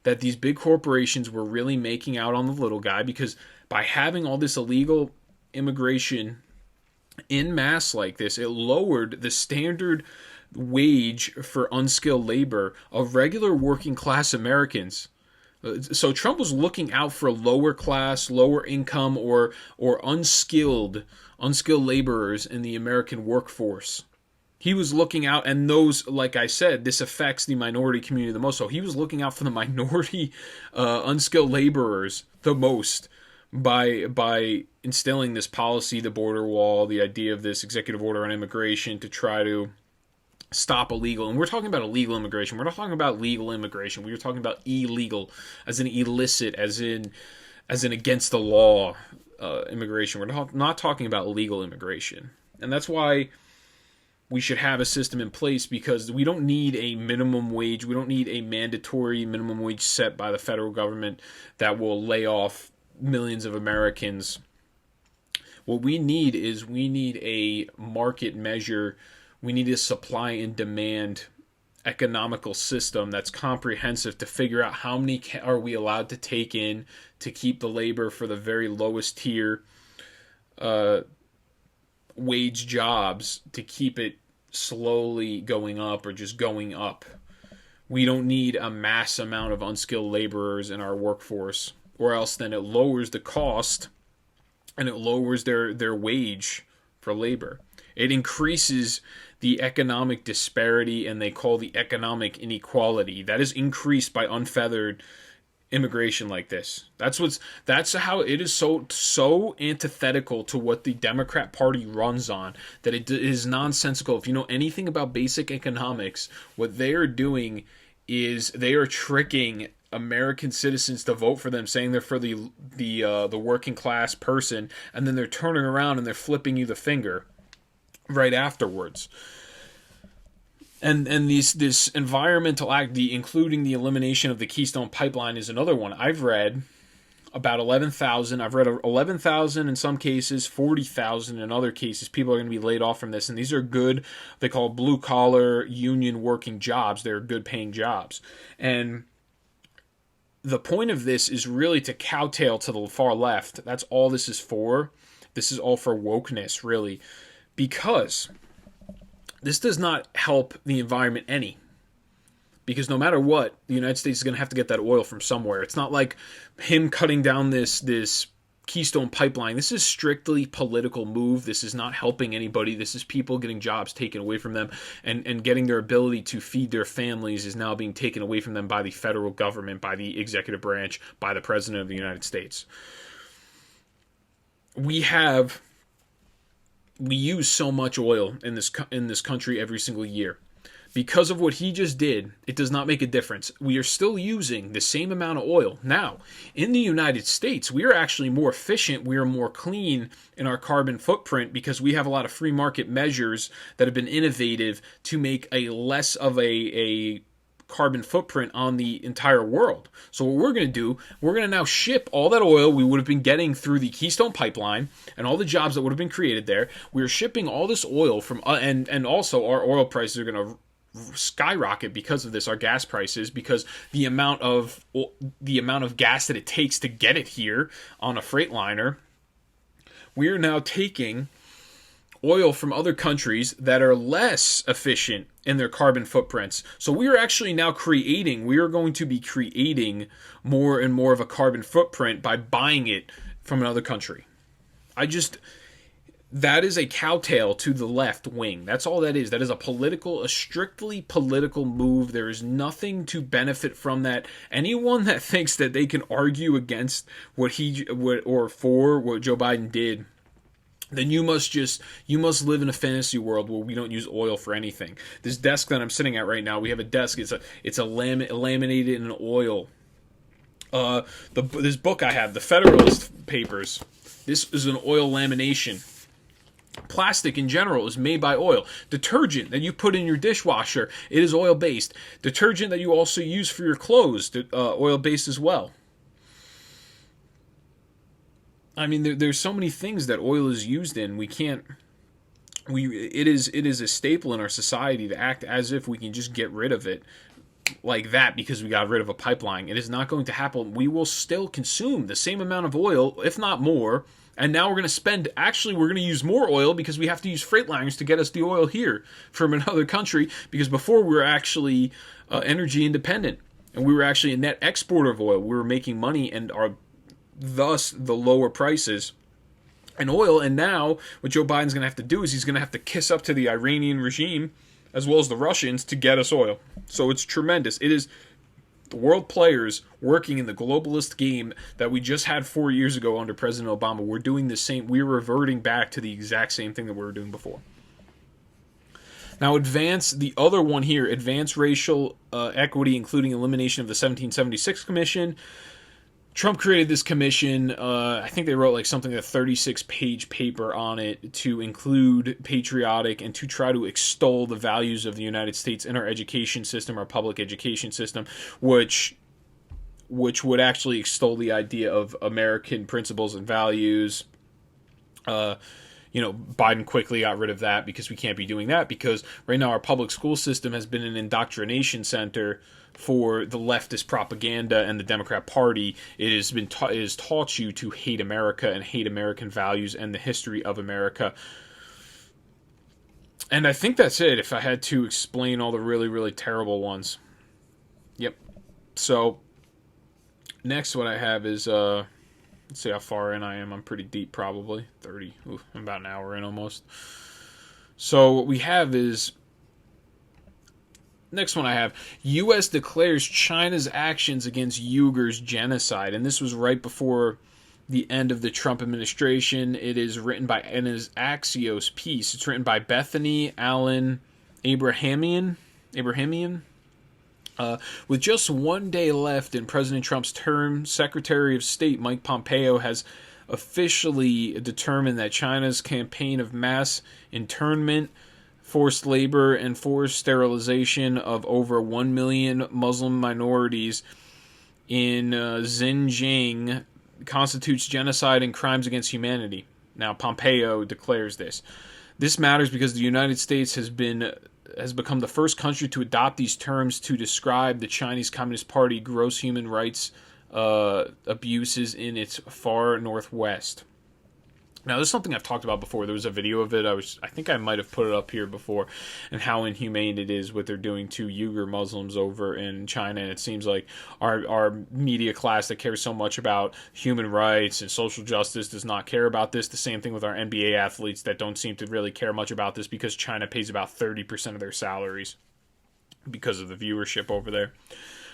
that these big corporations were really making out on the little guy because by having all this illegal immigration in mass like this, it lowered the standard wage for unskilled labor of regular working class Americans. So Trump was looking out for lower class, lower income, or unskilled laborers in the American workforce. He was looking out, and those, like I said, this affects the minority community the most. So he was looking out for the minority unskilled laborers the most by instilling this policy, the border wall, the idea of this executive order on immigration to try to stop illegal. And we're talking about illegal immigration. We're not talking about legal immigration. We were talking about illegal, as in illicit, as in against the law immigration. We're not talking about legal immigration. And that's why we should have a system in place, because we don't need a minimum wage. We don't need a mandatory minimum wage set by the federal government that will lay off millions of Americans. What we need is a market measure. We need a supply and demand economical system that's comprehensive to figure out how many are we allowed to take in to keep the labor for the very lowest tier wage jobs, to keep it slowly going up or just going up. We don't need a mass amount of unskilled laborers in our workforce, or else then it lowers the cost and it lowers their wage for labor. It increases the economic disparity, and they call the economic inequality. That is increased by unfeathered immigration like this. That's how it is so antithetical to what the Democrat Party runs on, that it is nonsensical. If you know anything about basic economics, what they are doing is they are tricking American citizens to vote for them, saying they're for the working class person, and then they're turning around and they're flipping you the finger right afterwards. And this environmental act, including the elimination of the Keystone Pipeline, is another one. I've read about 11,000. I've read 11,000 in some cases, 40,000 in other cases. People are going to be laid off from this, and these are good. They call blue collar union working jobs. They're good paying jobs, and the point of this is really to kowtow to the far left. That's all this is for. This is all for wokeness, really, because this does not help the environment any. Because no matter what, the United States is going to have to get that oil from somewhere. It's not like him cutting down this Keystone Pipeline. This is strictly political move. This is not helping anybody. This is people getting jobs taken away from them, and getting their ability to feed their families is now being taken away from them by the federal government, by the executive branch, by the President of the United States. We use so much oil in this country every single year. Because of what he just did, it does not make a difference. We are still using the same amount of oil. Now, in the United States, we are actually more efficient. We are more clean in our carbon footprint because we have a lot of free market measures that have been innovative to make a less of a carbon footprint on the entire world. So what we're going to do, we're going to now ship all that oil we would have been getting through the Keystone Pipeline and all the jobs that would have been created there. We're shipping all this oil from, and also our oil prices are going to skyrocket because of this, our gas prices, because the amount of gas that it takes to get it here on a freight liner. We are now taking oil from other countries that are less efficient in their carbon footprints. So we are actually now we are going to be creating more and more of a carbon footprint by buying it from another country. That is a cowtail to the left wing. That's all that is. That is a strictly political move. There is nothing to benefit from that. Anyone that thinks that they can argue against or for what Joe Biden did, then you must live in a fantasy world where we don't use oil for anything. This desk that I'm sitting at right now, we have a desk. It's laminated in oil. This book I have, the Federalist Papers. This is an oil lamination. Plastic in general is made by oil. Detergent that you put in your dishwasher, it is oil-based. Detergent that you also use for your clothes, oil-based as well. I mean, there's so many things that oil is used in. It is a staple in our society to act as if we can just get rid of it like that because we got rid of a pipeline. It is not going to happen. We will still consume the same amount of oil, if not more. And now we're going to use more oil because we have to use freight liners to get us the oil here from another country, because before we were actually energy independent and we were actually a net exporter of oil. We were making money and thus the lower prices in oil. And now what Joe Biden's going to have to do is he's going to have to kiss up to the Iranian regime as well as the Russians to get us oil. So it's tremendous. It is the world players working in the globalist game that we just had 4 years ago under President Obama. We're doing the same. We're reverting back to the exact same thing that we were doing before. Now, the other one here, advance racial equity, including elimination of the 1776 Commission. Trump created this commission. I think they wrote like something, a 36-page paper on it to include patriotic and to try to extol the values of the United States in our education system, our public education system, which which would actually extol the idea of American principles and values. Biden quickly got rid of that because we can't be doing that, because right now our public school system has been an indoctrination center for the leftist propaganda and the Democrat Party. It has taught you to hate America and hate American values and the history of America. And I think that's it, if I had to explain all the really, really terrible ones. Yep. So, next what I have is, let's see how far in I am. I'm pretty deep, probably. 30. Ooh, I'm about an hour in almost. So, what we have is, next one I have, U.S. declares China's actions against Uyghurs genocide. And this was right before the end of the Trump administration. It is written by, and is Axios piece. It's written by Bethany Allen Abrahamian. With just 1 day left in President Trump's term, Secretary of State Mike Pompeo has officially determined that China's campaign of mass internment, forced labor, and forced sterilization of over 1 million Muslim minorities in Xinjiang constitutes genocide and crimes against humanity. Now, Pompeo declares this. This matters because the United States has become the first country to adopt these terms to describe the Chinese Communist Party gross human rights abuses in its far northwest. Now, this is something I've talked about before. There was a video of it. I think I might have put it up here before, and how inhumane it is what they're doing to Uyghur Muslims over in China. And it seems like our media class that cares so much about human rights and social justice does not care about this. The same thing with our NBA athletes that don't seem to really care much about this, because China pays about 30% of their salaries because of the viewership over there.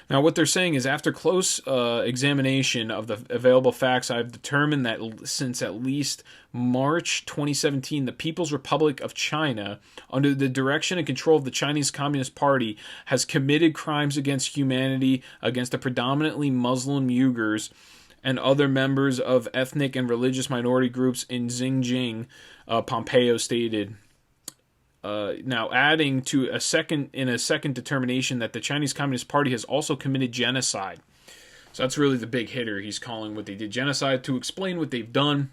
Now, what they're saying is, after close examination of the available facts, I've determined that since at least March 2017, the People's Republic of China, under the direction and control of the Chinese Communist Party, has committed crimes against humanity against the predominantly Muslim Uyghurs and other members of ethnic and religious minority groups in Xinjiang, Pompeo stated. Now, adding to a second determination that the Chinese Communist Party has also committed genocide. So that's really the big hitter. He's calling what they did genocide. To explain what they've done,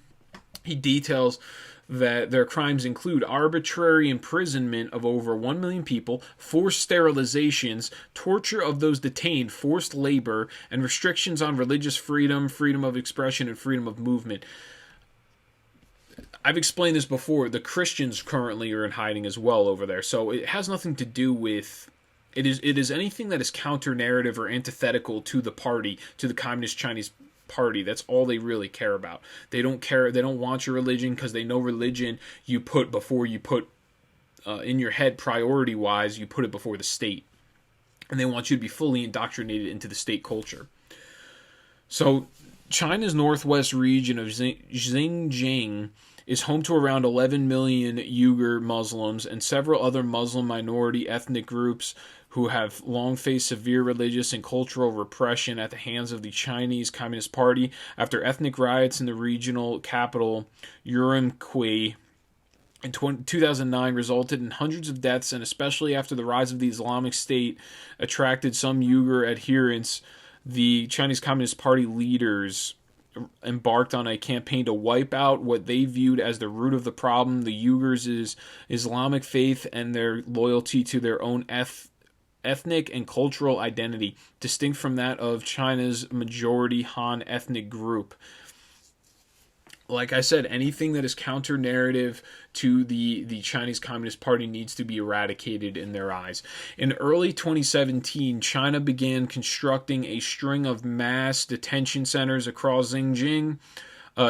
he details that their crimes include arbitrary imprisonment of over 1 million people, forced sterilizations, torture of those detained, forced labor, and restrictions on religious freedom, freedom of expression, and freedom of movement. I've explained this before. The Christians currently are in hiding as well over there. So it has nothing to do with... It is anything that is counter-narrative or antithetical to the party, to the Communist Chinese Party. That's all they really care about. They don't care. They don't want your religion, because they know religion you put before you put, in your head priority-wise, you put it before the state. And they want you to be fully indoctrinated into the state culture. So China's northwest region of Xinjiang is home to around 11 million Uyghur Muslims and several other Muslim minority ethnic groups who have long faced severe religious and cultural repression at the hands of the Chinese Communist Party after ethnic riots in the regional capital, Urumqi, in 2009 resulted in hundreds of deaths, and especially after the rise of the Islamic State attracted some Uyghur adherents, the Chinese Communist Party leaders embarked on a campaign to wipe out what they viewed as the root of the problem, the Uyghurs' Islamic faith and their loyalty to their own ethnic and cultural identity, distinct from that of China's majority Han ethnic group. Like I said, anything that is counter-narrative to the Chinese Communist Party needs to be eradicated in their eyes. In early 2017, China began constructing a string of mass detention centers across Xinjiang,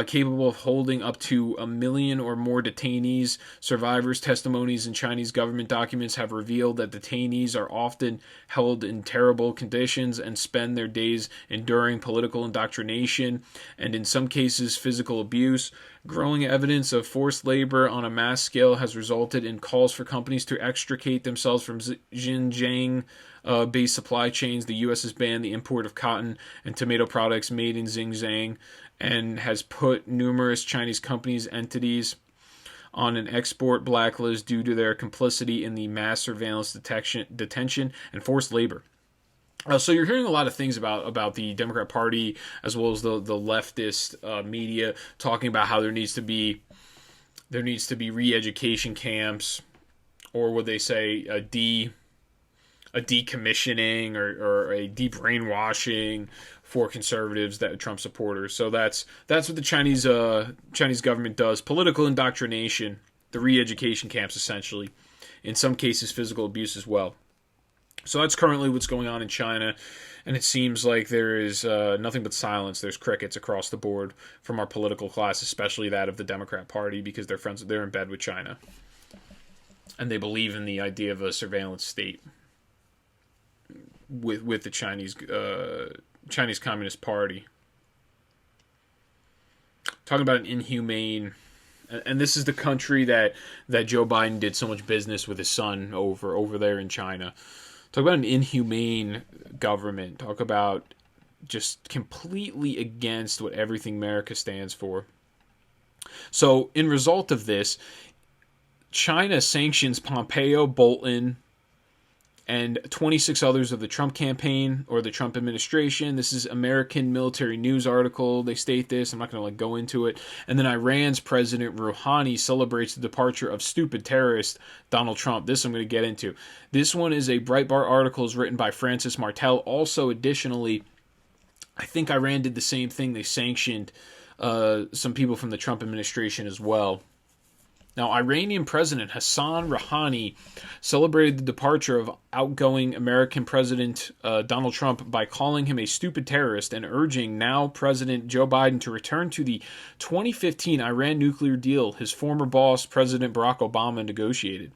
capable of holding up to 1 million or more detainees. Survivors' testimonies and Chinese government documents have revealed that detainees are often held in terrible conditions and spend their days enduring political indoctrination and, in some cases, physical abuse. Growing evidence of forced labor on a mass scale has resulted in calls for companies to extricate themselves from Xinjiang-based supply chains. The U.S. has banned the import of cotton and tomato products made in Xinjiang and has put numerous Chinese companies' entities on an export blacklist due to their complicity in the mass surveillance detention, and forced labor. So you're hearing a lot of things about the Democrat Party as well as the leftist media talking about how there needs to be re-education camps, or would they say a decommissioning or a de-brainwashing for conservatives, that Trump supporters. So that's what the Chinese government does: political indoctrination, the re-education camps, essentially. In some cases, physical abuse as well. So that's currently what's going on in China, and it seems like there is nothing but silence. There's crickets across the board from our political class, especially that of the Democrat Party, because they're in bed with China, and they believe in the idea of a surveillance state with the Chinese Communist Party. Talking about an inhumane, and this is the country that Joe Biden did so much business with his son over there in China. Talk about an inhumane government. Talk about just completely against what everything America stands for. So, in result of this, China sanctions Pompeo, Bolton, and 26 others of the Trump campaign or the Trump administration. This is American Military News article. They state this. I'm not going to go into it. And then Iran's President Rouhani celebrates the departure of stupid terrorist Donald Trump. This I'm going to get into. This one is a Breitbart article written by Francis Martel. Also, additionally, I think Iran did the same thing. They sanctioned some people from the Trump administration as well. Now, Iranian President Hassan Rouhani celebrated the departure of outgoing American President Donald Trump by calling him a stupid terrorist and urging now President Joe Biden to return to the 2015 Iran nuclear deal his former boss, President Barack Obama, negotiated.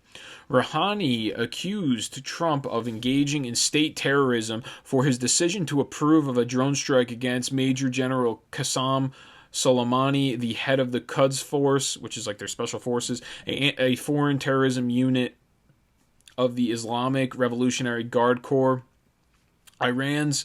Rouhani accused Trump of engaging in state terrorism for his decision to approve of a drone strike against Major General Qasem Soleimani, the head of the Quds Force, which is like their special forces, a foreign terrorism unit of the Islamic Revolutionary Guard Corps. Iran's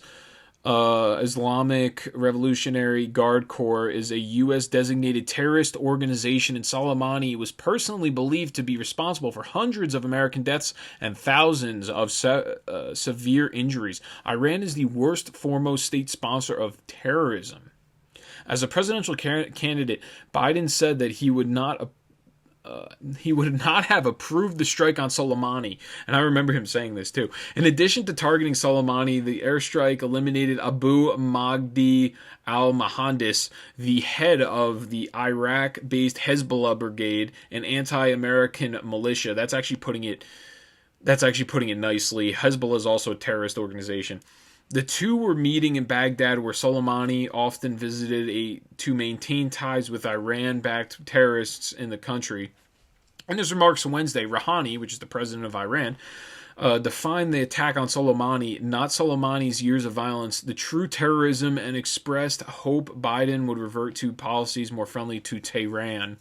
Islamic Revolutionary Guard Corps is a U.S. designated terrorist organization, and Soleimani was personally believed to be responsible for hundreds of American deaths and thousands of severe injuries. Iran is the worst foremost state sponsor of terrorism. As a presidential candidate, Biden said that he would not have approved the strike on Soleimani, and I remember him saying this too. In addition to targeting Soleimani, the airstrike eliminated Abu Mahdi al-Mohandis, the head of the Iraq-based Hezbollah brigade, an anti-American militia. That's actually putting it nicely. Hezbollah is also a terrorist organization. The two were meeting in Baghdad, where Soleimani often visited to maintain ties with Iran-backed terrorists in the country. In his remarks Wednesday, Rouhani, which is the president of Iran, defined the attack on Soleimani, not Soleimani's years of violence, the true terrorism, and expressed hope Biden would revert to policies more friendly to Tehran.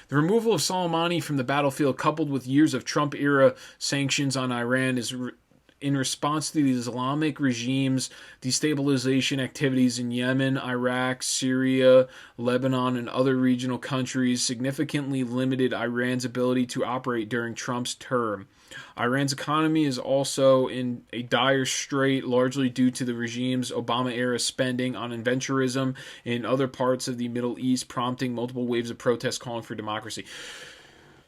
The removal of Soleimani from the battlefield, coupled with years of Trump-era sanctions on Iran, is in response to the Islamic regime's destabilization activities in Yemen, Iraq, Syria, Lebanon, and other regional countries, significantly limited Iran's ability to operate during Trump's term. Iran's economy is also in a dire strait, largely due to the regime's Obama-era spending on adventurism in other parts of the Middle East, prompting multiple waves of protests calling for democracy.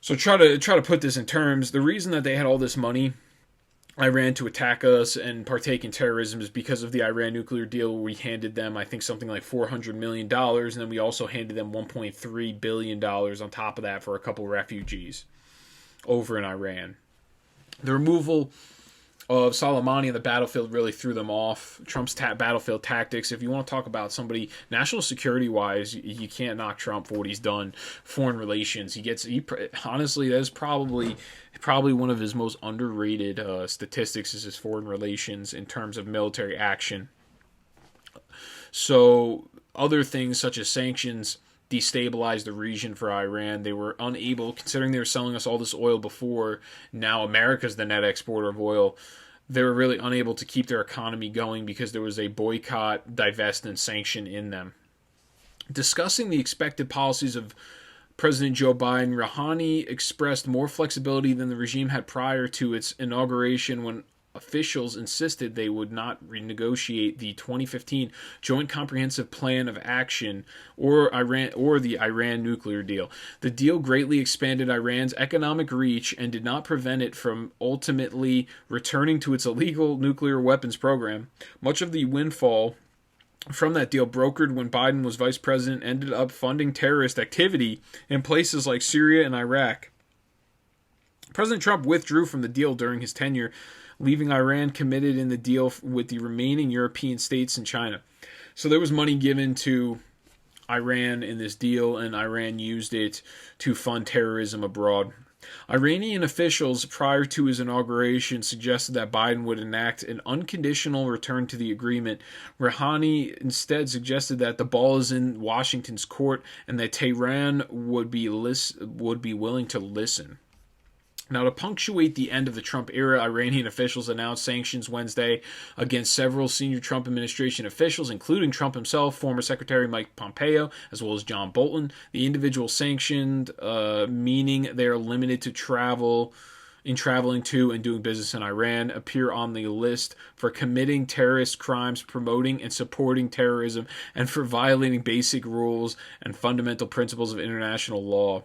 So try to put this in terms. The reason that they had all this money, Iran, to attack us and partake in terrorism is because of the Iran nuclear deal, where we handed them, I think, something like $400 million, and then we also handed them $1.3 billion on top of that for a couple refugees over in Iran. The removal of Soleimani on the battlefield really threw them off. Trump's battlefield tactics. If you want to talk about somebody national security-wise, you can't knock Trump for what he's done. Foreign relations. Honestly, that is probably one of his most underrated statistics is his foreign relations in terms of military action. So other things such as sanctions destabilized the region for Iran. They were unable, considering they were selling us all this oil before, now America's the net exporter of oil, they were really unable to keep their economy going because there was a boycott, divest, and sanction in them. Discussing the expected policies of President Joe Biden, Rouhani expressed more flexibility than the regime had prior to its inauguration, when officials insisted they would not renegotiate the 2015 Joint Comprehensive Plan of Action or the Iran nuclear deal. The deal greatly expanded Iran's economic reach and did not prevent it from ultimately returning to its illegal nuclear weapons program. Much of the windfall from that deal, brokered when Biden was vice president, ended up funding terrorist activity in places like Syria and Iraq. President Trump withdrew from the deal during his tenure, leaving Iran committed in the deal with the remaining European states and China. So there was money given to Iran in this deal, and Iran used it to fund terrorism abroad. Iranian officials prior to his inauguration suggested that Biden would enact an unconditional return to the agreement. Rouhani instead suggested that the ball is in Washington's court and that Tehran would be willing to listen. Now, to punctuate the end of the Trump era, Iranian officials announced sanctions Wednesday against several senior Trump administration officials, including Trump himself, former Secretary Mike Pompeo, as well as John Bolton. The individuals sanctioned, meaning they are limited to traveling to and doing business in Iran, appear on the list for committing terrorist crimes, promoting and supporting terrorism, and for violating basic rules and fundamental principles of international law,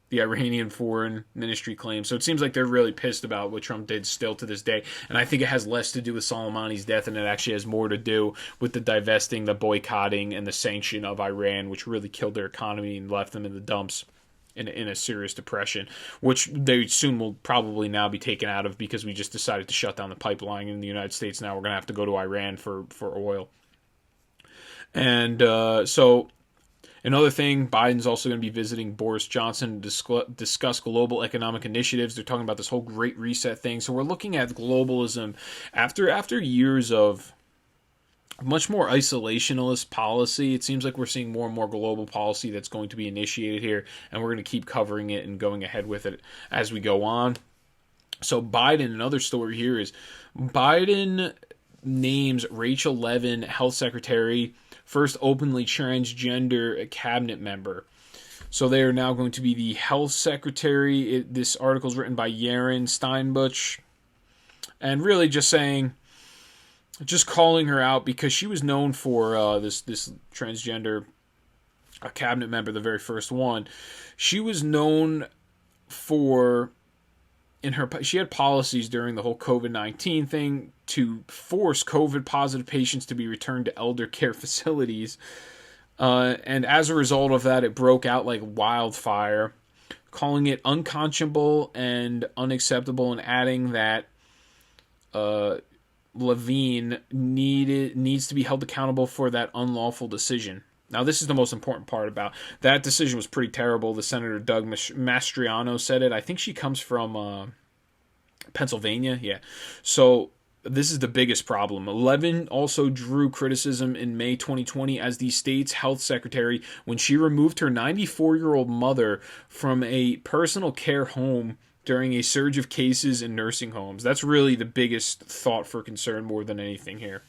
the Iranian Foreign Ministry claims. So it seems like they're really pissed about what Trump did still to this day. And I think it has less to do with Soleimani's death, and it actually has more to do with the divesting, the boycotting, and the sanction of Iran, which really killed their economy and left them in the dumps in a serious depression, which they soon will probably now be taken out of because we just decided to shut down the pipeline in the United States. Now we're going to have to go to Iran for oil. And so... Another thing, Biden's also going to be visiting Boris Johnson to discuss global economic initiatives. They're talking about this whole Great Reset thing. So we're looking at globalism after years of much more isolationist policy. It seems like we're seeing more and more global policy that's going to be initiated here, and we're going to keep covering it and going ahead with it as we go on. So Biden, another story here is Biden names Rachel Levin health secretary, first openly transgender cabinet member. So they are now going to be the health secretary. This article is written by Yaren Steinbuch, and really just calling her out because she was known for this transgender cabinet member, the very first one. She was known for she had policies during the whole COVID-19 thing to force COVID-positive patients to be returned to elder care facilities. And as a result of that, it broke out like wildfire, calling it unconscionable and unacceptable, and adding that Levine needs to be held accountable for that unlawful decision. Now, this is the most important part about that decision. Was pretty terrible. The Senator Doug Mastriano said it. I think she comes from Pennsylvania. Yeah. So this is the biggest problem. Levin also drew criticism in May 2020 as the state's health secretary when she removed her 94-year-old mother from a personal care home during a surge of cases in nursing homes. That's really the biggest thought for concern more than anything here.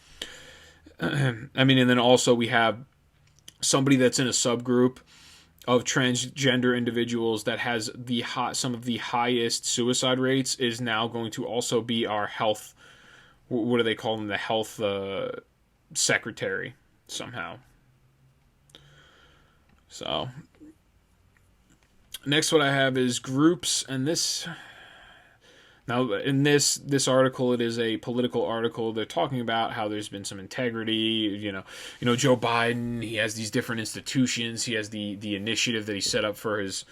I mean, and then also we have somebody that's in a subgroup of transgender individuals that has some of the highest suicide rates is now going to also be our health, what do they call them, the health secretary somehow. So next what I have is groups, and this... Now, in this article, it is a political article. They're talking about how there's been some integrity. You know, Joe Biden, he has these different institutions. He has the initiative that he set up for his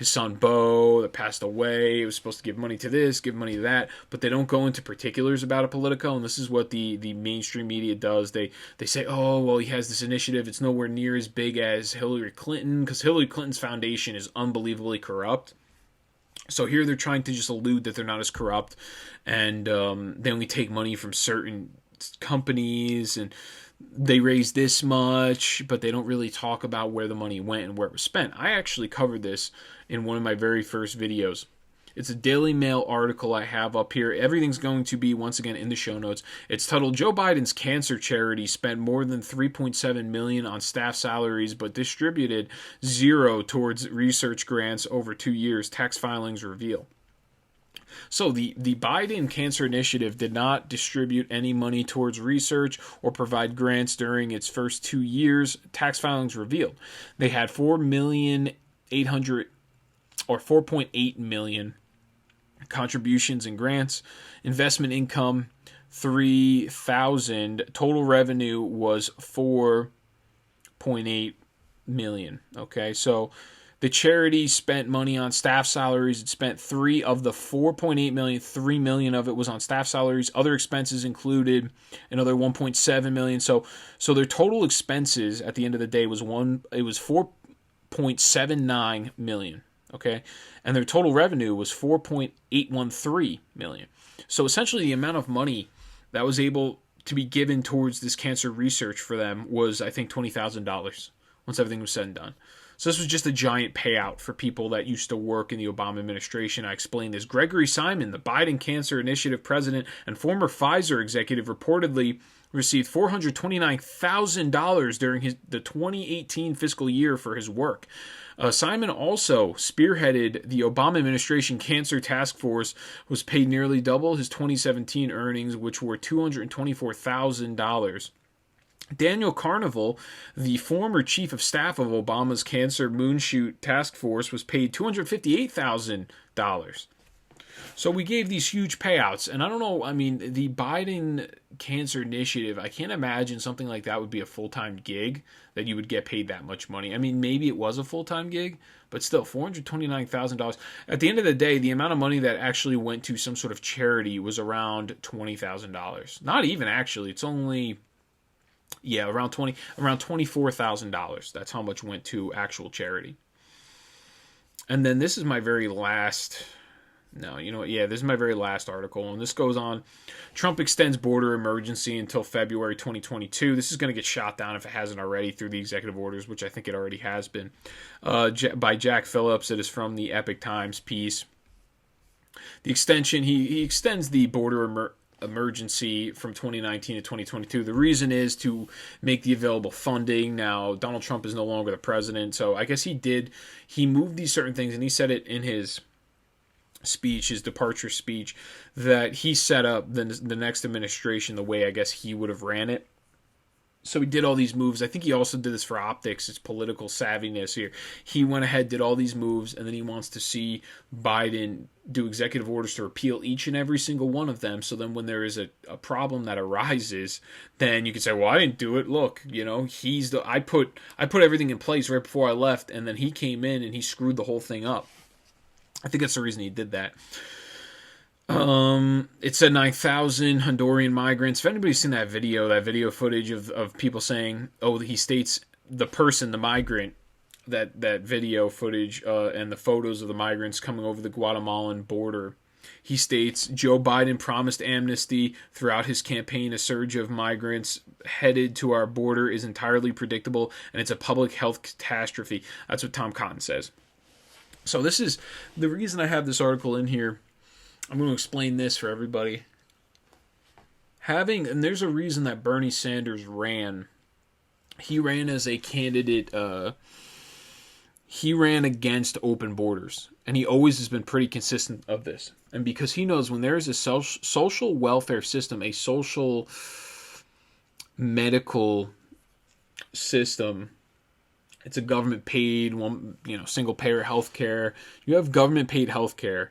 son Beau that passed away. It was supposed to give money to this, give money to that, but they don't go into particulars about a Politico, and this is what the mainstream media does. They say, oh, well, he has this initiative. It's nowhere near as big as Hillary Clinton, because Hillary Clinton's foundation is unbelievably corrupt. So here they're trying to just allude that they're not as corrupt, and they only take money from certain companies, and they raise this much, but they don't really talk about where the money went and where it was spent. I actually covered this in one of my very first videos. It's a Daily Mail article I have up here. Everything's going to be, once again, in the show notes. It's titled, Joe Biden's Cancer Charity Spent More Than $3.7 million on staff salaries, but distributed $0 towards research grants over 2 years. Tax filings reveal. So the Biden Cancer Initiative did not distribute any money towards research or provide grants during its first 2 years, tax filings revealed. They had 4.8 million contributions and grants, investment income 3,000, total revenue was 4.8 million. Okay, so the charity spent money on staff salaries. It spent 3 of the 4.8 million, 3 million of it was on staff salaries. Other expenses included another 1.7 million. So their total expenses at the end of the day was 4.79 million. Okay, and their total revenue was 4.813 million. So essentially, the amount of money that was able to be given towards this cancer research for them was, I think, $20,000 once everything was said and done. So this was just a giant payout for people that used to work in the Obama administration. I explained this. Gregory Simon, the Biden Cancer Initiative president and former Pfizer executive, reportedly received $429,000 during the 2018 fiscal year for his work. Simon also spearheaded the Obama administration Cancer Task Force, was paid nearly double his 2017 earnings, which were $224,000. Daniel Carnival, the former chief of staff of Obama's Cancer Moonshoot Task Force, was paid $258,000. So we gave these huge payouts, and I don't know, I mean, the Biden Cancer Initiative, I can't imagine something like that would be a full-time gig, that you would get paid that much money. I mean, maybe it was a full-time gig, but still, $429,000. At the end of the day, the amount of money that actually went to some sort of charity was around $20,000. Not even, actually. It's only... yeah, around $24,000. That's how much went to actual charity. And then this is my very last... no, you know what? Yeah, this is my very last article, and this goes on. Trump extends border emergency until February 2022. This is going to get shot down if it hasn't already through the executive orders, which I think it already has been, by Jack Phillips. It is from the Epic Times piece. The extension, he extends the border emergency from 2019 to 2022. The reason is to make the available funding. Now, Donald Trump is no longer the president, so I guess he moved these certain things, and he said it in his speech, his departure speech, that he set up the next administration the way I guess he would have ran it. So he did all these moves. I think he also did this for optics, his political savviness here. He went ahead, did all these moves, and then he wants to see Biden do executive orders to repeal each and every single one of them. So then when there is a problem that arises, then you can say, well, I didn't do it. Look, you know, I put everything in place right before I left, and then he came in and he screwed the whole thing up. I think that's the reason he did that. It said 9,000 Honduran migrants. If anybody's seen that video footage of people saying, oh, he states the person, the migrant, that video footage and the photos of the migrants coming over the Guatemalan border. He states, Joe Biden promised amnesty throughout his campaign. A surge of migrants headed to our border is entirely predictable, and it's a public health catastrophe. That's what Tom Cotton says. So this is the reason I have this article in here. I'm going to explain this for everybody. And there's a reason that Bernie Sanders ran. He ran as a candidate. He ran against open borders, and he always has been pretty consistent of this. And because he knows when there is a social welfare system, a social medical system. It's a government paid single payer healthcare. You have government paid healthcare.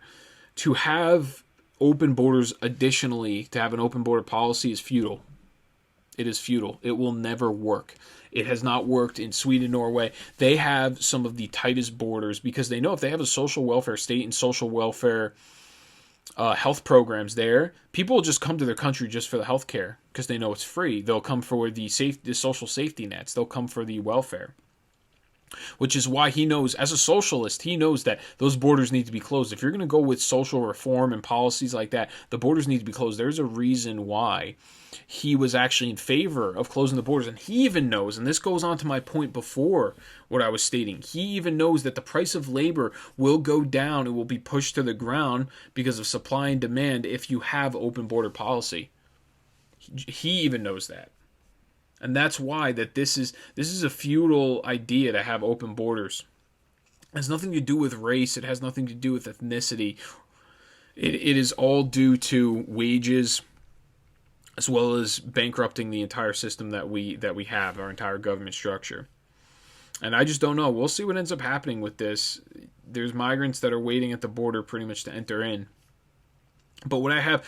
To have open borders additionally, to have an open border policy is futile. It is futile. It will never work. It has not worked in Sweden, Norway. They have some of the tightest borders because they know if they have a social welfare state and social welfare health programs there, people will just come to their country just for the healthcare because they know it's free. They'll come for the social safety nets. They'll come for the welfare. Which is why he knows, as a socialist, he knows that those borders need to be closed. If you're going to go with social reform and policies like that, the borders need to be closed. There's a reason why he was actually in favor of closing the borders. And he even knows, and this goes on to my point before what I was stating, he even knows that the price of labor will go down. It will be pushed to the ground because of supply and demand if you have open border policy. He even knows that. And that's why that this is a futile idea to have open borders. It has nothing to do with race. It has nothing to do with ethnicity. it is all due to wages, as well as bankrupting the entire system that we have, our entire government structure. And I just don't know. We'll see what ends up happening with this. There's migrants that are waiting at the border pretty much to enter in. But what I have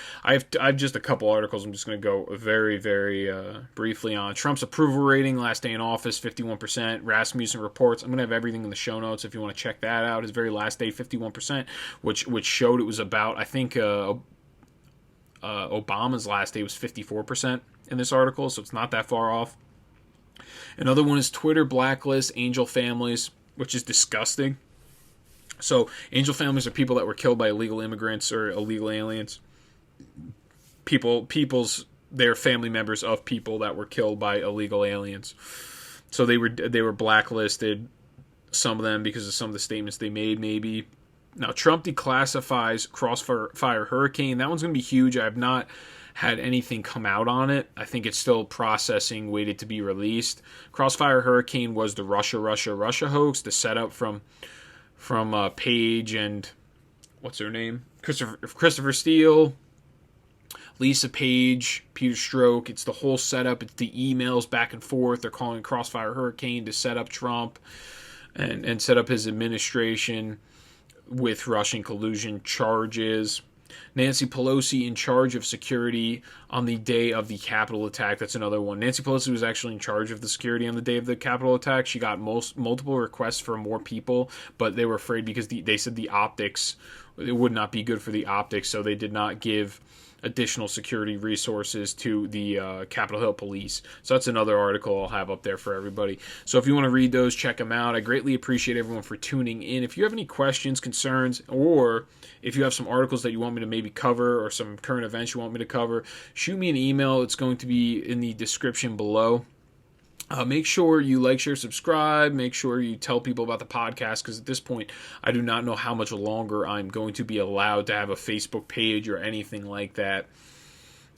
just a couple articles I'm just going to go very, very briefly on. Trump's approval rating, last day in office, 51%. Rasmussen reports. I'm going to have everything in the show notes if you want to check that out. His very last day, 51%, which showed it was about, I think, Obama's last day was 54% in this article, so it's not that far off. Another one is Twitter blacklists angel families, which is disgusting. So angel families are people that were killed by illegal immigrants or illegal aliens. They're family members of people that were killed by illegal aliens. So they were blacklisted, some of them because of some of the statements they made, maybe. Now, Trump declassifies Crossfire Hurricane. That one's going to be huge. I have not had anything come out on it. I think it's still processing, waited to be released. Crossfire Hurricane was the Russia hoax, the setup from Paige and what's her name? Christopher Steele, Lisa Page, Peter Strzok. It's the whole setup. It's the emails back and forth. They're calling Crossfire Hurricane to set up Trump and set up his administration with Russian collusion charges. Nancy Pelosi in charge of security on the day of the Capitol attack. That's another one. Nancy Pelosi was actually in charge of the security on the day of the Capitol attack. She got multiple requests for more people, but they were afraid because they said the optics, it would not be good for the optics, so they did not give additional security resources to the Capitol Hill police. So that's another article I'll have up there for everybody. So if you want to read those, check them out. I greatly appreciate everyone for tuning in. If you have any questions, concerns, or if you have some articles that you want me to maybe cover or some current events you want me to cover, shoot me an email. It's going to be in the description below. Make sure you like, share, subscribe. Make sure you tell people about the podcast, because at this point, I do not know how much longer I'm going to be allowed to have a Facebook page or anything like that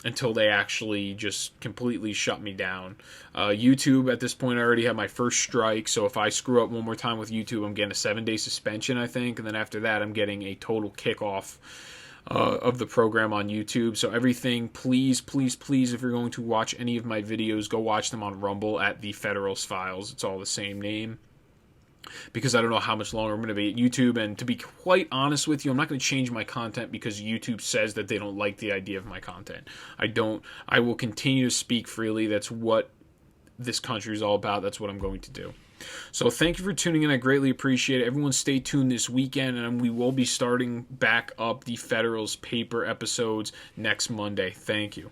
until they actually just completely shut me down. YouTube, at this point, I already have my first strike, so if I screw up one more time with YouTube, I'm getting a 7-day suspension, I think, and then after that, I'm getting a total kickoff of the program on YouTube. So everything, please, if you're going to watch any of my videos, go watch them on Rumble at the Federalist Files. It's all the same name, because I don't know how much longer I'm going to be at YouTube. And to be quite honest with you, I'm not going to change my content because YouTube says that they don't like the idea of my content. I will continue to speak freely. That's what this country is all about. That's what I'm going to do. So thank you for tuning in. I greatly appreciate it. Everyone stay tuned this weekend, and we will be starting back up the Federalist paper episodes next Monday. Thank you.